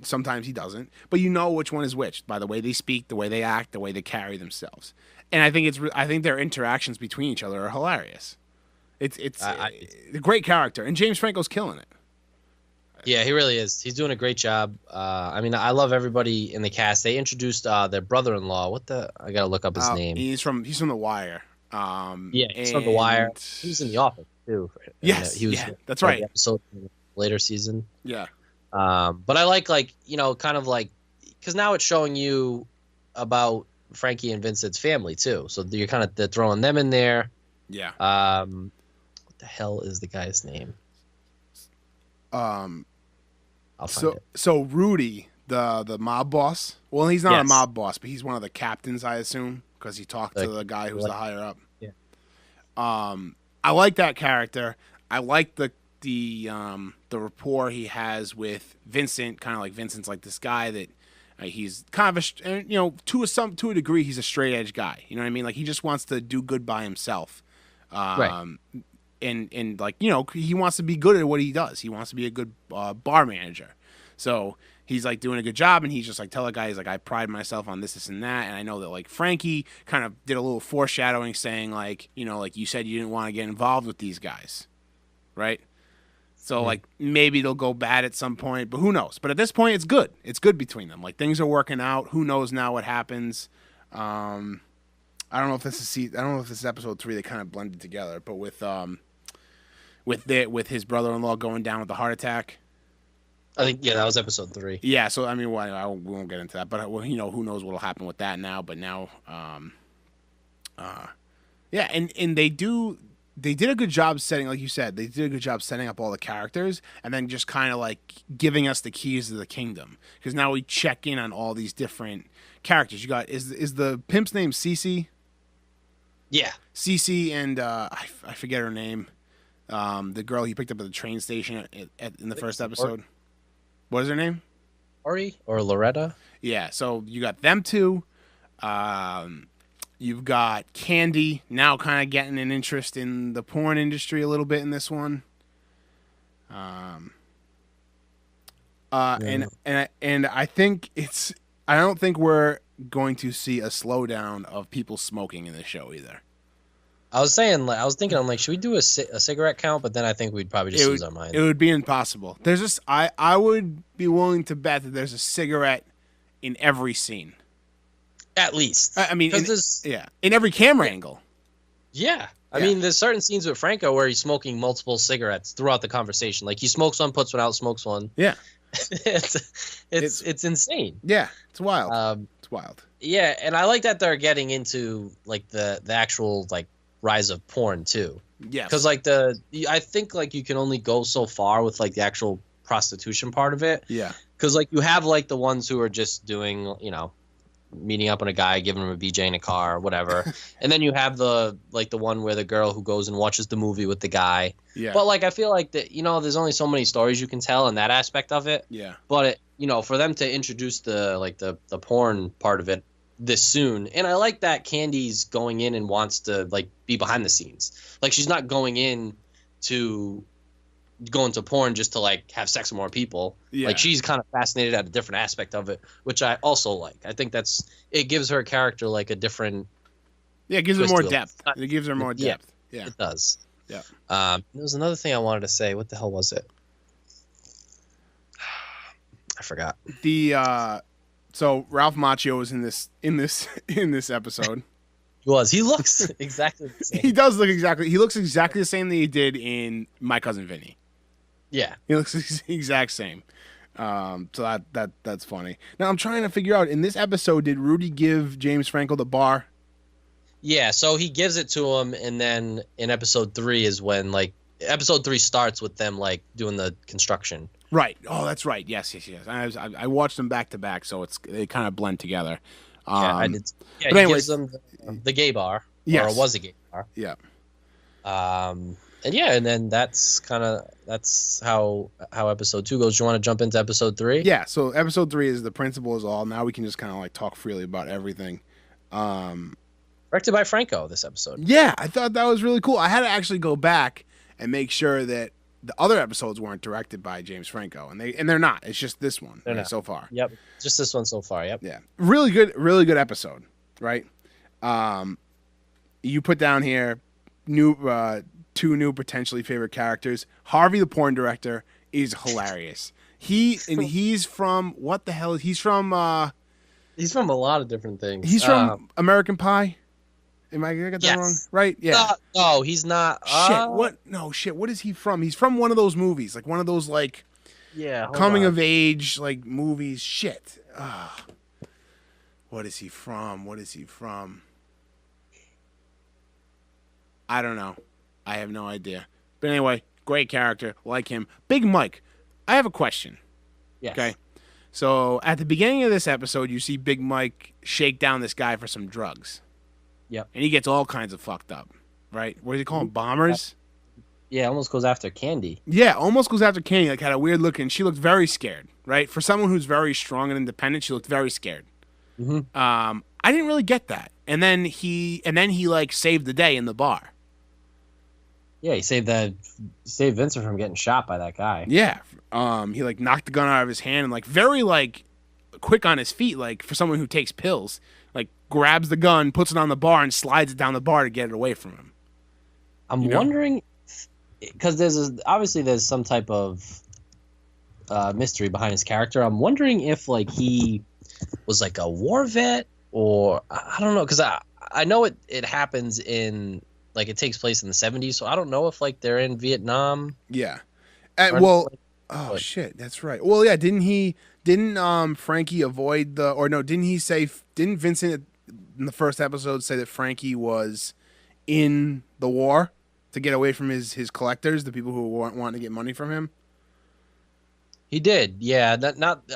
B: sometimes he doesn't. But which one is which by the way they speak, the way they act, the way they carry themselves. And I think their interactions between each other are hilarious. It's a great character, and James Franco's killing it.
C: Yeah, he really is. He's doing a great job. I love everybody in the cast. They introduced their brother-in-law. I gotta look up his name.
B: He's from The Wire.
C: He's from The Wire. He was in The Office too.
B: Yes, that's right.
C: Episode in the later season.
B: Yeah.
C: But I like kind of like because now it's showing you about Frankie and Vincent's family too. So they're throwing them in there.
B: Yeah.
C: What the hell is the guy's name? I'll find it. So
B: Rudy, the mob boss. Well, he's not a mob boss, but he's one of the captains, I assume, because he talked to the guy who's the higher up.
C: Yeah.
B: I like that character. I like the rapport he has with Vincent. Kind of like Vincent's like this guy that he's kind of to a degree he's a straight edge guy. You know what I mean? Like he just wants to do good by himself.
C: Right.
B: And like he wants to be good at what he does. He wants to be a good bar manager. So he's like doing a good job, and he's just like tell the guy, he's like, I pride myself on this and that. And I know that like Frankie kind of did a little foreshadowing, saying like, like you said you didn't want to get involved with these guys, right? So like maybe they'll go bad at some point, but who knows? But at this point, it's good. It's good between them. Like things are working out. Who knows now what happens? I don't know if this is episode 3. They kind of blended together, but with his brother-in-law going down with the heart attack.
C: I think that was episode 3.
B: Yeah, so I mean, we won't get into that, but who knows what'll happen with that now? But now, yeah, and they did a good job setting, like you said, they did a good job setting up all the characters, and then just kind of like giving us the keys to the kingdom, because now we check in on all these different characters. You got is the pimp's name Cece?
C: Yeah,
B: Cece and I forget her name. The girl he picked up at the train station in the first episode. What is her name?
C: Ori or Loretta?
B: Yeah, so you got them two. You've got Candy now kind of getting an interest in the porn industry a little bit in this one. And I think I don't think we're going to see a slowdown of people smoking in the show either.
C: I was thinking, I'm like, should we do a cigarette count? But then I think we'd probably just lose our mind.
B: It would be impossible. I would be willing to bet that there's a cigarette in every scene.
C: At least.
B: I mean, in every camera angle.
C: Yeah. I mean, there's certain scenes with Franco where he's smoking multiple cigarettes throughout the conversation. Like he smokes one, puts one out, smokes one.
B: Yeah.
C: it's insane.
B: Yeah, it's wild. It's wild.
C: Yeah, and I like that they're getting into like the actual like rise of porn too.
B: Yeah.
C: Because like I think like you can only go so far with like the actual prostitution part of it.
B: Yeah.
C: Because like you have like the ones who are just doing, meeting up on a guy, giving him a BJ in a car, whatever. And then you have the one where the girl who goes and watches the movie with the guy.
B: Yeah.
C: But like I feel like that there's only so many stories you can tell in that aspect of it.
B: Yeah.
C: But for them to introduce the porn part of it this soon, and I like that Candy's going in and wants to like be behind the scenes. Like she's not going in to go into porn just to like have sex with more people.
B: Yeah.
C: Like she's kind of fascinated at a different aspect of it, which I also like. I think it gives her character like a different.
B: Yeah, it gives her more depth. It gives her more depth. Yeah,
C: it does.
B: Yeah.
C: There was another thing I wanted to say. What the hell was it? I forgot.
B: So Ralph Macchio is in this episode.
C: He looks exactly the same.
B: He looks exactly the same that he did in My Cousin Vinny.
C: Yeah.
B: He looks the exact same. So that's funny. Now I'm trying to figure out, in this episode, did Rudy give James Franco the bar?
C: Yeah, so he gives it to him, and then in episode 3 is when like episode 3 starts with them like doing the construction.
B: Right. Oh, that's right. Yes. I watched them back to back, so they kind of blend together.
C: I did. Yeah,
B: but
C: he
B: anyways,
C: gives them the gay bar.
B: Yes.
C: Or it was a gay bar.
B: Yeah.
C: And then that's how episode 2 goes. You want to jump into episode 3?
B: Yeah. So episode 3 is The Principal Is All. Now we can just kind of like talk freely about everything.
C: Directed by Franco, this episode.
B: Yeah, I thought that was really cool. I had to actually go back and make sure that the other episodes weren't directed by James Franco, and they're not. It's just this one so far.
C: Yep, just this one so far. Yep.
B: Yeah, really good episode, right? You put down here two new potentially favorite characters. Harvey, the porn director, is hilarious. He's from what the hell? He's from a
C: lot of different things.
B: He's from American Pie. Am I gonna get that wrong? Right? Yeah.
C: No, he's not.
B: Shit. What? No, shit. What is he from? He's from one of those movies, like one of those like coming of age like movies. Shit. What is he from? I don't know. I have no idea. But anyway, great character. Like him. Big Mike. I have a question.
C: Yes.
B: Okay. So at the beginning of this episode, you see Big Mike shake down this guy for some drugs.
C: Yep.
B: And he gets all kinds of fucked up, right? What do you call them? Bombers?
C: Yeah, almost goes after Candy.
B: Yeah, almost goes after Candy. Like, had a weird look, and she looked very scared. Right, for someone who's very strong and independent, she looked very scared.
C: Mm-hmm.
B: I didn't really get that. And then he like saved the day in the bar.
C: Yeah, he saved Vincent from getting shot by that guy.
B: Yeah. He like knocked the gun out of his hand and like very like quick on his feet, like for someone who takes pills, like grabs the gun, puts it on the bar, and slides it down the bar to get it away from him.
C: I'm wondering, because obviously there's some type of mystery behind his character. I'm wondering if like he was like a war vet, or I don't know, because I know it happens in, like, it takes place in the 70s, so I don't know if like they're in Vietnam.
B: Yeah.
C: Or
B: Shit, that's right. Well, yeah, didn't Frankie avoid didn't Vincent in the first episode say that Frankie was in the war to get away from his collectors, the people who weren't wanting to get money from him?
C: He did, yeah.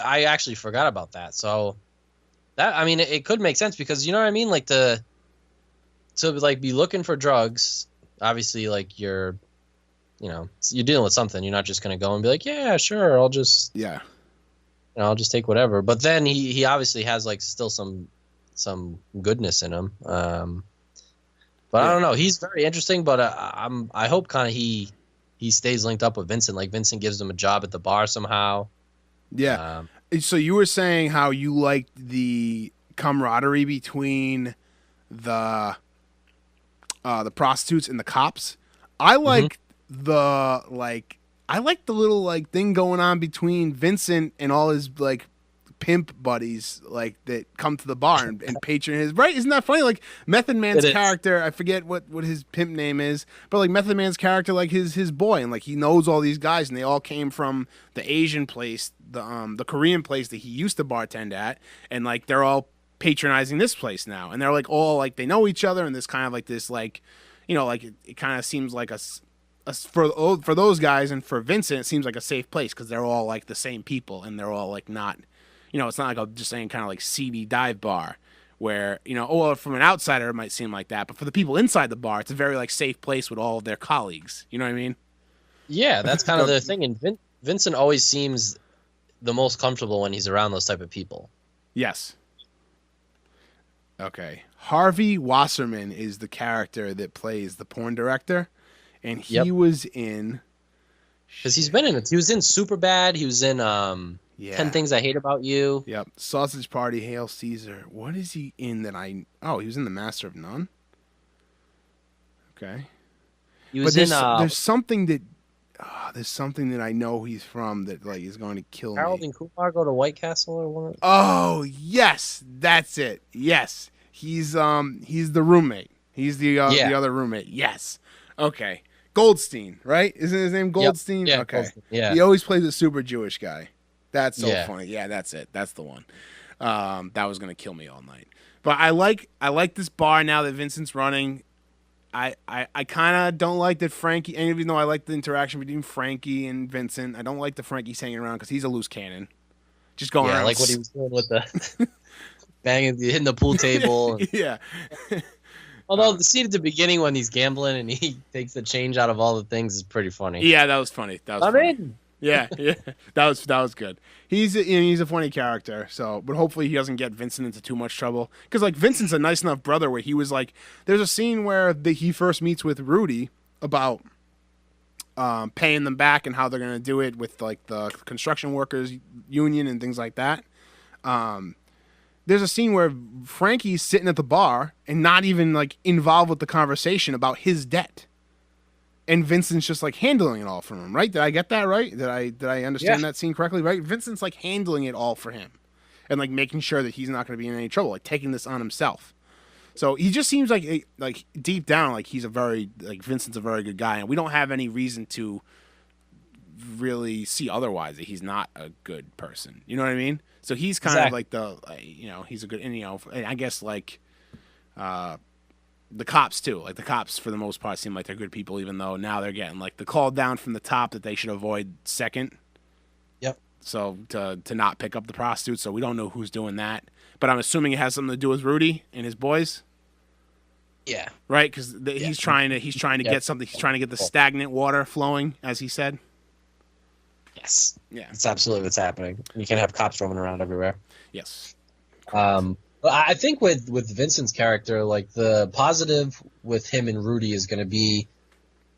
C: I actually forgot about that. So that, I mean, it could make sense, because you know what I mean, like to like be looking for drugs. Obviously, like you're dealing with something. You're not just gonna go and be like, yeah, sure, I'll just I'll just take whatever. But then he obviously has like still some goodness in him. But I don't know. He's very interesting. But I hope kind of he stays linked up with Vincent. Like Vincent gives him a job at the bar somehow.
B: Yeah. So you were saying how you liked the camaraderie between the prostitutes and the cops. I like the little like thing going on between Vincent and all his like pimp buddies, like that come to the bar and patron his, right? Isn't that funny? Like Method Man's character, I forget what his pimp name is, but like Method Man's character, like his boy, and like he knows all these guys, and they all came from the Asian place, the Korean place that he used to bartend at, and like they're all patronizing this place now, and they're like all like they know each other, and this kind of like this like, you know, like it kind of seems like for those guys and for Vincent, it seems like a safe place because they're all like the same people, and they're all like not, you know, it's not like a just saying kind of like seedy dive bar where, you know, well, from an outsider it might seem like that, but for the people inside the bar, it's a very like safe place with all of their colleagues. You know what I mean? Yeah,
C: that's kind of the thing. And Vincent always seems the most comfortable when he's around those type of people.
B: Yes. Okay. Harvey Wasserman is the character that plays the porn director, and he was in.
C: Because he's been in it. He was in Superbad. He was in 10 Things I Hate About You.
B: Yep. Sausage Party, Hail Caesar. What is he in that I... Oh, he was in The Master of None? Okay.
C: He was
B: there's something that... there's something that I know he's from that like is going to kill
C: Harold
B: me.
C: and Kumar Go to White Castle or one?
B: Oh, yes. That's it. Yes. He's the roommate. He's the other roommate. Yes. Okay. Goldstein, right? Isn't his name Goldstein?
C: Yep. Yeah,
B: okay.
C: Goldstein. Yeah.
B: He always plays a super Jewish guy. That's so funny. Yeah, that's it. That's the one. That was gonna kill me all night. But I like this bar now that Vincent's running. I kind of don't like that Frankie, and even though I like the interaction between Frankie and Vincent, I don't like the Frankie's hanging around because he's a loose cannon. Just going around.
C: Yeah, like what he was doing with the banging, hitting the pool table.
B: Yeah.
C: Although the scene at the beginning when he's gambling and he takes the change out of all the things is pretty funny.
B: Yeah, that was funny. Yeah, that was good. He's a funny character. So, but hopefully he doesn't get Vincent into too much trouble. Because like Vincent's a nice enough brother where he was like, there's a scene where he first meets with Rudy about paying them back and how they're gonna do it with like the construction workers union and things like that. There's a scene where Frankie's sitting at the bar and not even like involved with the conversation about his debt. And Vincent's just like handling it all for him, right? Did I get that right? Did I understand that scene correctly, right? Vincent's like handling it all for him and like making sure that he's not going to be in any trouble, like taking this on himself. So he just seems like deep down, like Vincent's a very good guy, and we don't have any reason to really see otherwise that he's not a good person. You know what I mean? So he's kind of like he's a good, and and I guess like, the cops too. Like the cops for the most part seem like they're good people, even though now they're getting like the call down from the top that they should avoid second.
C: Yep.
B: So to not pick up the prostitutes. So we don't know who's doing that, but I'm assuming it has something to do with Rudy and his boys.
C: Yeah.
B: right? Because he's trying to get something. He's trying to get the stagnant water flowing, as he said.
C: Yes.
B: Yeah.
C: That's absolutely what's happening. You can have cops roaming around everywhere.
B: Yes.
C: But I think with Vincent's character, like the positive with him and Rudy is going to be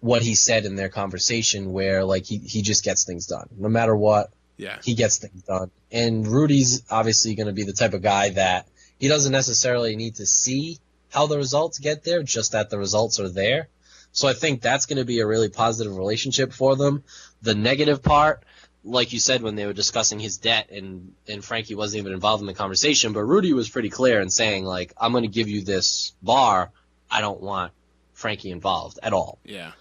C: what he said in their conversation, where like he just gets things done, no matter what.
B: Yeah.
C: He gets things done, and Rudy's obviously going to be the type of guy that he doesn't necessarily need to see how the results get there, just that the results are there. So I think that's going to be a really positive relationship for them. The negative part, like you said, when they were discussing his debt and Frankie wasn't even involved in the conversation, but Rudy was pretty clear in saying, like, I'm going to give you this bar. I don't want Frankie involved at all.
B: Yeah.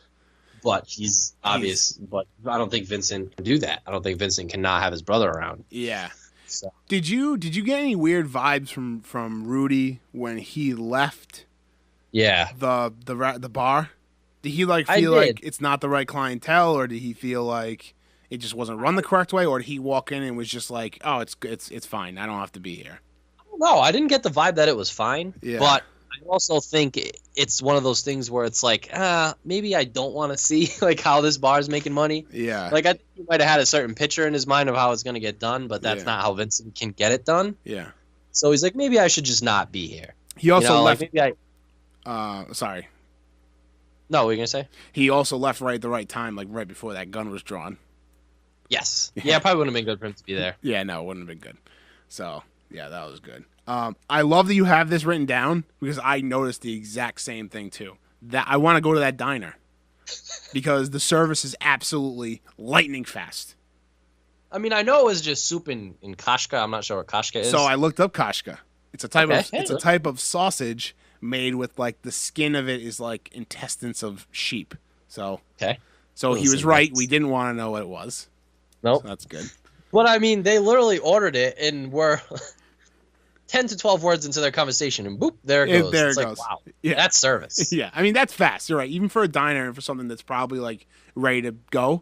C: But he's obvious. But I don't think Vincent can do that. I don't think Vincent cannot have his brother around.
B: Yeah.
C: So.
B: Did you get any weird vibes from Rudy when he left?
C: Yeah.
B: The bar? Did he feel like it's not the right clientele, or did he feel like it just wasn't run the correct way, or did he walk in and was just like, oh, it's fine, I don't have to be here?
C: No, I didn't get the vibe that it was fine.
B: Yeah.
C: But I also think it's one of those things where it's like, maybe I don't want to see like how this bar is making money.
B: Yeah.
C: Like I think he might have had a certain picture in his mind of how it's going to get done, but that's not how Vincent can get it done.
B: Yeah.
C: So he's like, maybe I should just not be here.
B: He also left.
C: Like maybe
B: sorry.
C: No, what were you gonna say?
B: He also left right at the right time, like right before that gun was drawn.
C: Yes. Yeah, it probably wouldn't have been good for him to be there.
B: Yeah, no, it wouldn't have been good. So yeah, that was good. I love that you have this written down because I noticed the exact same thing too. That I want to go to that diner because the service is absolutely lightning fast.
C: I mean, I know it was just soup in kashka. I'm not sure what kashka is.
B: So I looked up kashka. It's a type of sausage made with like the skin of it is like intestines of sheep. So So he was right. We didn't want to know what it was.
C: Nope.
B: So that's good.
C: But I mean, they literally ordered it and were 10 to 12 words into their conversation, and boop, there it goes. It's like, wow, that's service.
B: Yeah, I mean, that's fast. You're right. Even for a diner and for something that's probably like ready to go,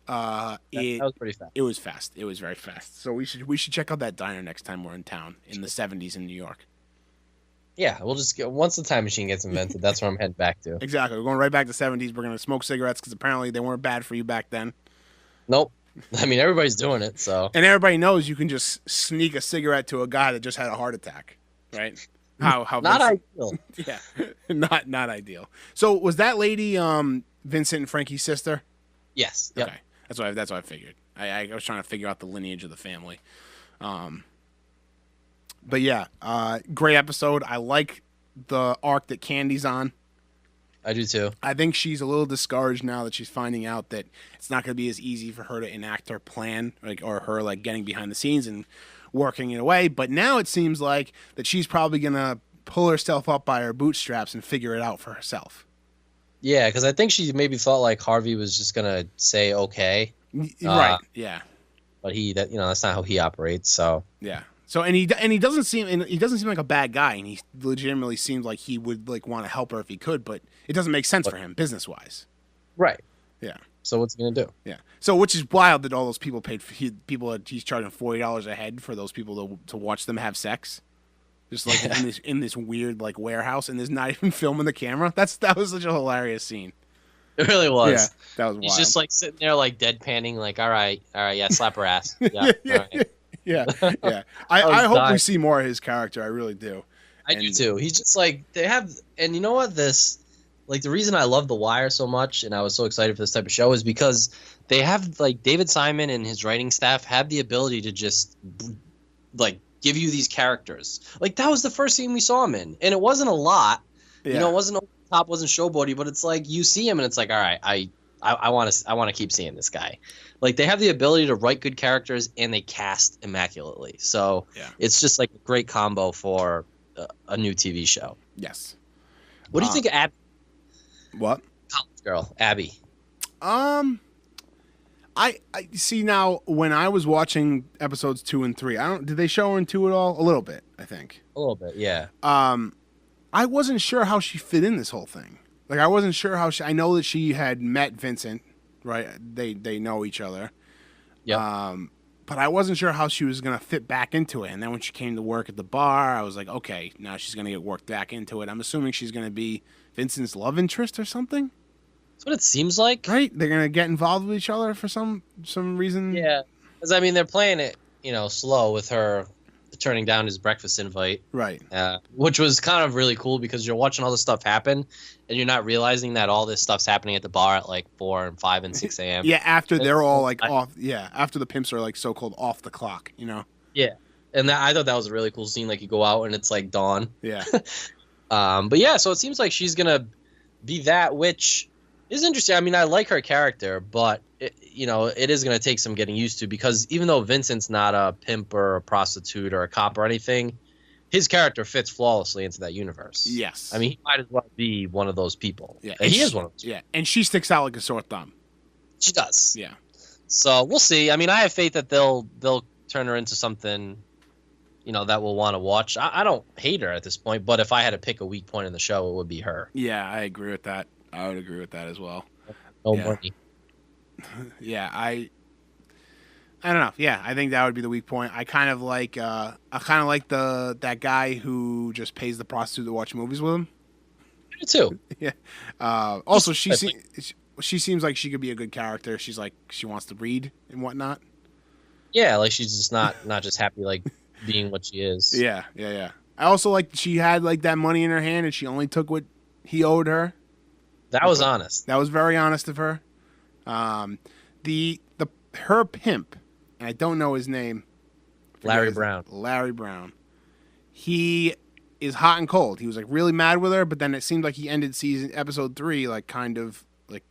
B: that
C: was pretty fast.
B: It was fast. It was very fast. So we should check out that diner next time we're in town in the 70s in New York.
C: Yeah, we'll just once the time machine gets invented, that's where I'm heading back to.
B: Exactly. We're going right back to the 70s. We're going to smoke cigarettes because apparently they weren't bad for you back then.
C: Nope. I mean, everybody's doing it, so.
B: And everybody knows you can just sneak a cigarette to a guy that just had a heart attack, right? How
C: not ideal.
B: Yeah, not ideal. So was that lady Vincent and Frankie's sister?
C: Yes. Yep.
B: Okay, that's what I figured. I was trying to figure out the lineage of the family. But yeah, great episode. I like the arc that Candy's on.
C: I do too.
B: I think she's a little discouraged now that she's finding out that it's not going to be as easy for her to enact her plan, or her getting behind the scenes and working it away. But now it seems like that she's probably going to pull herself up by her bootstraps and figure it out for herself.
C: Yeah, because I think she maybe thought like Harvey was just going to say okay.
B: Right. Yeah.
C: But that's not how he operates. So
B: yeah. So and he doesn't seem like a bad guy, and he legitimately seems like he would want to help her if he could, but it doesn't make sense for him business wise.
C: Right.
B: Yeah.
C: So what's he gonna do?
B: Yeah. So which is wild that all those people he's charging $40 a head for those people to watch them have sex, just like in this weird warehouse, and there's not even film in the camera. That was such a hilarious scene.
C: It really was.
B: Yeah, that was wild.
C: He's just sitting there deadpanning, all right, yeah, slap her ass. Yeah. All right.
B: Yeah, yeah. I hope we see more of his character. I really do.
C: I do too. He's just they have, and you know what? This, the reason I love The Wire so much, and I was so excited for this type of show, is because they have David Simon and his writing staff have the ability to just give you these characters. That was the first scene we saw him in, and it wasn't a lot. Yeah. It wasn't over the top, wasn't showboaty, but it's you see him, and it's all right, I want to keep seeing this guy. They have the ability to write good characters, and they cast immaculately. So it's just a great combo for a new TV show.
B: Yes.
C: What do you think of Abby?
B: What?
C: College girl, Abby.
B: I see now. When I was watching episodes 2 and 3, did they show her in 2 at all? A little bit, I think.
C: A little bit, yeah.
B: I wasn't sure how she fit in this whole thing. I wasn't sure how I know that she had met Vincent, right? They know each other.
C: Yeah.
B: but I wasn't sure how she was going to fit back into it. And then when she came to work at the bar, I was like, okay, now she's going to get worked back into it. I'm assuming she's going to be Vincent's love interest or something.
C: That's what it seems like.
B: Right? They're going to get involved with each other for some reason.
C: Yeah. Because, I mean, they're playing it, slow with her turning down his breakfast invite.
B: Right.
C: Which was kind of really cool because you're watching all this stuff happen and you're not realizing that all this stuff's happening at the bar at like 4 and 5 and 6 a.m.
B: Yeah, after they're all like off. Yeah, after the pimps are like so-called off the clock,
C: Yeah. And I thought that was a really cool scene. Like you go out and it's like dawn.
B: Yeah.
C: But yeah, so it seems like she's going to be that, which is interesting. I mean, I like her character, but it is going to take some getting used to because even though Vincent's not a pimp or a prostitute or a cop or anything, his character fits flawlessly into that universe.
B: Yes.
C: I mean, he might as well be one of those people.
B: Yeah.
C: And he is one of those.
B: Yeah, and she sticks out like a sore thumb.
C: She does.
B: Yeah.
C: So we'll see. I mean, I have faith that they'll turn her into something, that we'll want to watch. I don't hate her at this point, but if I had to pick a weak point in the show, it would be her.
B: Yeah, I agree with that. I would agree with that as well.
C: No
B: Yeah.
C: money.
B: Yeah, I don't know. Yeah, I think that would be the weak point. I kind of like that guy who just pays the prostitute to watch movies with him.
C: Me too.
B: Yeah. Also, she seems like she could be a good character. She's like she wants to read and whatnot.
C: Yeah, like she's just not just happy like being what she is.
B: Yeah. I also like she had like that money in her hand and she only took what he owed her.
C: That was honest.
B: That was very honest of her. Her pimp, and I don't know his name.
C: Larry Brown.
B: Larry Brown. He is hot and cold. He was like really mad with her, but then it seemed like he ended episode 3 like kind of like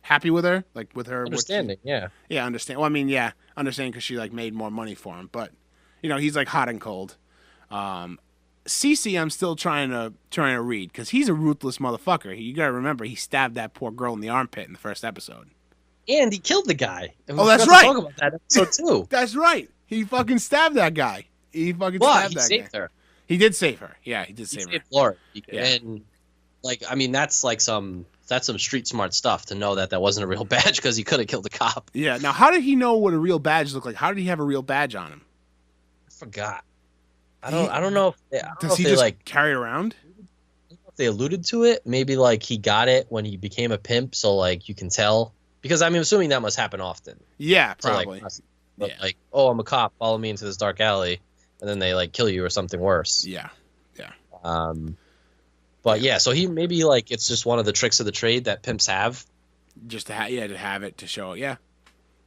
B: happy with her, like with her
C: Understanding, yeah.
B: Yeah, understand. Well, I mean, yeah, understand because she like made more money for him, but he's like hot and cold. Cece, I'm still trying to read because he's a ruthless motherfucker. You gotta remember, he stabbed that poor girl in the armpit in the first episode.
C: And he killed the guy. And
B: Oh,
C: we
B: that's
C: forgot
B: right.
C: to talk about that episode too.
B: That's right. He fucking stabbed that guy. He fucking
C: Well,
B: stabbed
C: he
B: that
C: saved
B: guy.
C: her.
B: He did save her. Yeah, he did
C: He
B: save her.
C: saved Laura.
B: Yeah.
C: And like, I mean, that's like some street smart stuff to know that wasn't a real badge because he could have killed the cop.
B: Yeah. Now, how did he know what a real badge looked like? How did he have a real badge on him?
C: I forgot. I don't know if
B: Does he
C: they
B: just
C: like
B: carry it around?
C: if they alluded to it. Maybe like he got it when he became a pimp, so like you can tell. Because I'm assuming that must happen often.
B: Yeah,
C: So,
B: probably.
C: like, oh, I'm a cop. Follow me into this dark alley, and then they like kill you or something worse.
B: Yeah.
C: But yeah, so he maybe like it's just one of the tricks of the trade that pimps have.
B: Just to have it to show it. Yeah.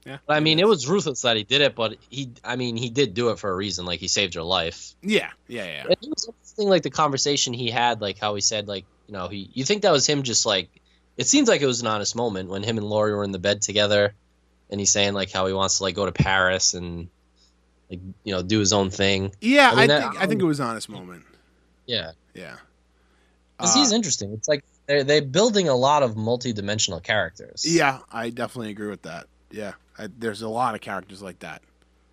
B: Yeah.
C: But I mean, it was ruthless that he did it, but he did do it for a reason. Like he saved her life.
B: Yeah.
C: And it was interesting, like the conversation he had, like how he said, like you think that was him just like. It seems like it was an honest moment when him and Lori were in the bed together, and he's saying like how he wants to like go to Paris and like do his own thing.
B: Yeah,
C: I
B: think it was an honest moment.
C: Yeah,
B: Yeah.
C: because he's interesting. It's like they're building a lot of multi-dimensional characters.
B: Yeah, I definitely agree with that. Yeah, there's a lot of characters like that.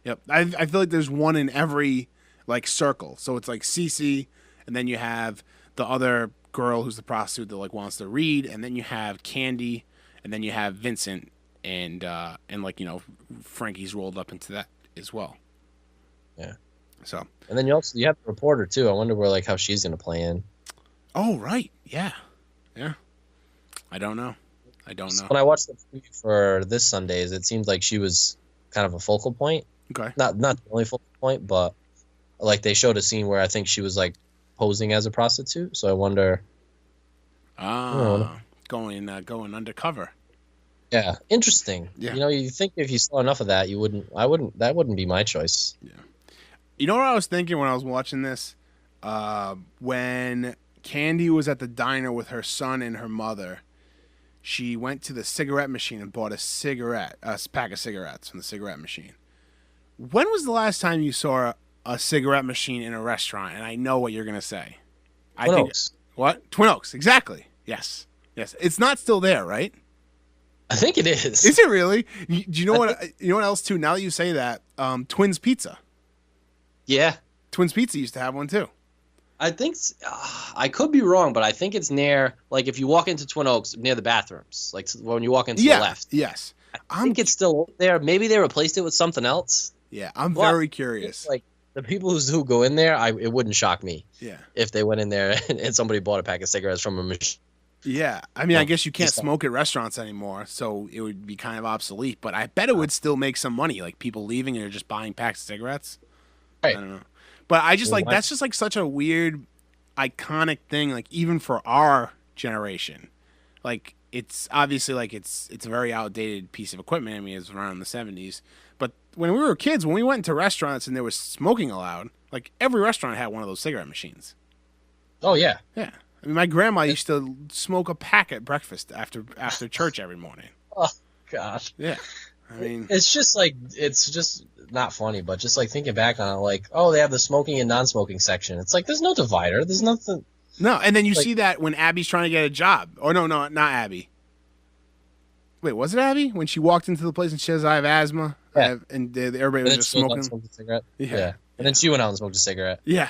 B: Yep, I feel like there's one in every like circle. So it's like Cece, and then you have the other girl who's the prostitute that like wants to read, and then you have Candy, and then you have Vincent, and like Frankie's rolled up into that as well.
C: Yeah.
B: So.
C: And then you have the reporter too. I wonder where like how she's gonna play in.
B: Oh right, yeah. I don't know.
C: When I watched the preview for this Sundays, it seemed like she was kind of a focal point.
B: Okay.
C: Not the only focal point, but like they showed a scene where I think she was like posing as a prostitute. So I wonder.
B: Going undercover.
C: Yeah, interesting.
B: Yeah.
C: You think if you saw enough of that, that wouldn't be my choice.
B: Yeah. You know what I was thinking when I was watching this? When Candy was at the diner with her son and her mother, she went to the cigarette machine and bought a pack of cigarettes from the cigarette machine. When was the last time you saw a cigarette machine in a restaurant? And I know what you're going to say.
C: Twin Oaks.
B: What? Twin Oaks, exactly. Yes. It's not still there, right?
C: I think it is.
B: Is it really? Do you know what? You know what else too? Now that you say that, Twins Pizza.
C: Yeah.
B: Twins Pizza used to have one too.
C: I think I could be wrong, but I think it's near, like if you walk into Twin Oaks, near the bathrooms, like when you walk into the left.
B: Yes.
C: I think it's still there. Maybe they replaced it with something else.
B: Yeah, I'm
C: Well,
B: very curious.
C: Like the people who go in there, it wouldn't shock me.
B: Yeah.
C: If they went in there and somebody bought a pack of cigarettes from a machine.
B: Yeah, I mean, I guess you can't
C: just-
B: smoke at restaurants anymore, so it would be kind of obsolete. But I bet it would still make some money, like people leaving and they're just buying packs of cigarettes.
C: Right.
B: I don't know, but I just
C: Well,
B: like that's just like such a weird, iconic thing. Like even for our generation, like it's obviously like it's a very outdated piece of equipment. I mean, it was around in the '70s, but when we were kids, when we went into restaurants and there was smoking allowed, like every restaurant had one of those cigarette machines.
C: Oh yeah.
B: Yeah. I mean, my grandma used to smoke a pack at breakfast after church every morning.
C: Oh gosh.
B: Yeah. I mean,
C: It's just not funny, but just like thinking back on it, like, oh, they have the smoking and non-smoking section. It's like there's no divider. There's nothing.
B: no. And then you
C: like-
B: see that when Abby's trying to get a job. Or no, not Abby. Wait, was it Abby? When she walked into the place and she says, I have asthma.
C: Yeah.
B: Everybody
C: And
B: was
C: then
B: just
C: she went out
B: smoking.
C: and smoked a cigarette.
B: Yeah.
C: And then she went out and smoked a cigarette.
B: Yeah.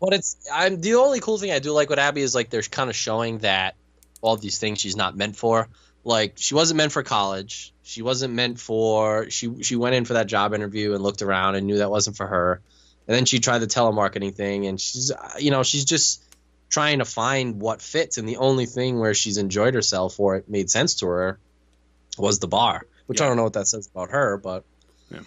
C: But I'm the only cool thing I do like with Abby is like they're kind of showing that all these things she's not meant for. Like she wasn't meant for college. She wasn't meant for she went in for that job interview and looked around and knew that wasn't for her. And then she tried the telemarketing thing and she's just trying to find what fits, and the only thing where she's enjoyed herself or it made sense to her was the bar. Which I don't know what that says about her, but
B: Yeah.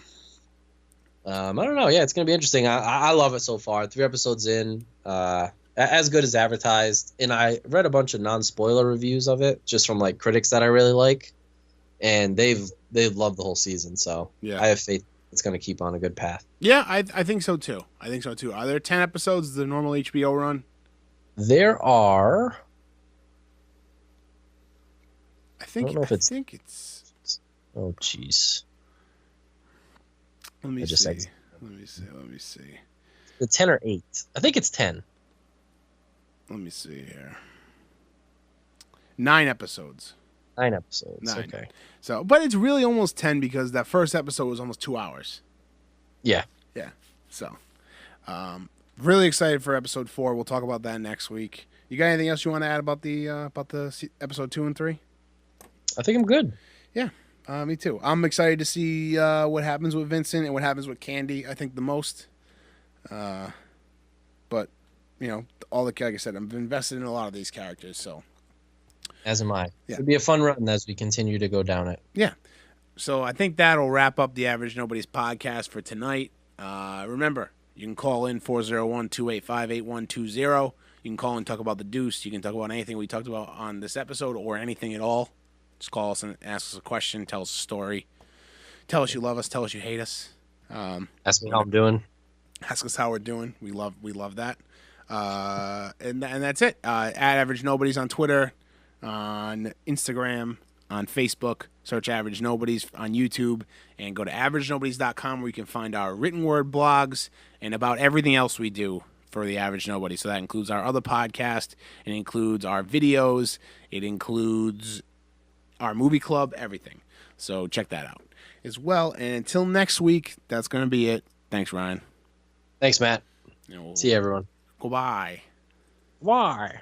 C: I don't know. Yeah, it's gonna be interesting. I love it so far. 3 episodes in, as good as advertised. And I read a bunch of non-spoiler reviews of it, just from like critics that I really like, and they've loved the whole season. So
B: Yeah.
C: I have faith it's gonna keep on a good path.
B: Yeah, I think so too. Are there 10 episodes, the normal HBO run?
C: There are.
B: I think
C: I don't know if it's-
B: it's.
C: Oh jeez.
B: Let me
C: I just
B: see.
C: said-
B: Let me see.
C: The 10 or 8. I think it's 10.
B: Let me see here. 9 episodes.
C: 9 episodes.
B: 9.
C: Okay.
B: So, but it's really almost 10 because that first episode was almost 2 hours.
C: Yeah.
B: Yeah. So, really excited for episode 4. We'll talk about that next week. You got anything else you want to add about the episode 2 and 3?
C: I think I'm good.
B: Yeah. Me too. I'm excited to see what happens with Vincent and what happens with Candy. I think the most. But you know, like I said, I'm invested in a lot of these characters. So
C: As am I.
B: Yeah.
C: It'll be a fun run as we continue to go down it.
B: yeah. So I think that'll wrap up the Average Nobody's podcast for tonight. Remember, you can call in 401-285-8120. You can call and talk about the Deuce. You can talk about anything we talked about on this episode or anything at all. Just call us and ask us a question. Tell us a story. Tell us you love us. Tell us you hate us.
C: Ask me how I'm doing.
B: Ask us how we're doing. We love that. And that's it. At Average Nobodies on Twitter, on Instagram, on Facebook. Search Average Nobodies on YouTube, and go to averagenobodies.com where you can find our written word blogs and about everything else we do for the Average Nobody. So that includes our other podcast. It includes our videos. It includes our movie club, everything. So check that out as well. And until next week, that's going to be it. Thanks, Ryan.
C: Thanks, Matt.
B: And we'll
C: See you, everyone.
B: Goodbye.
C: Why?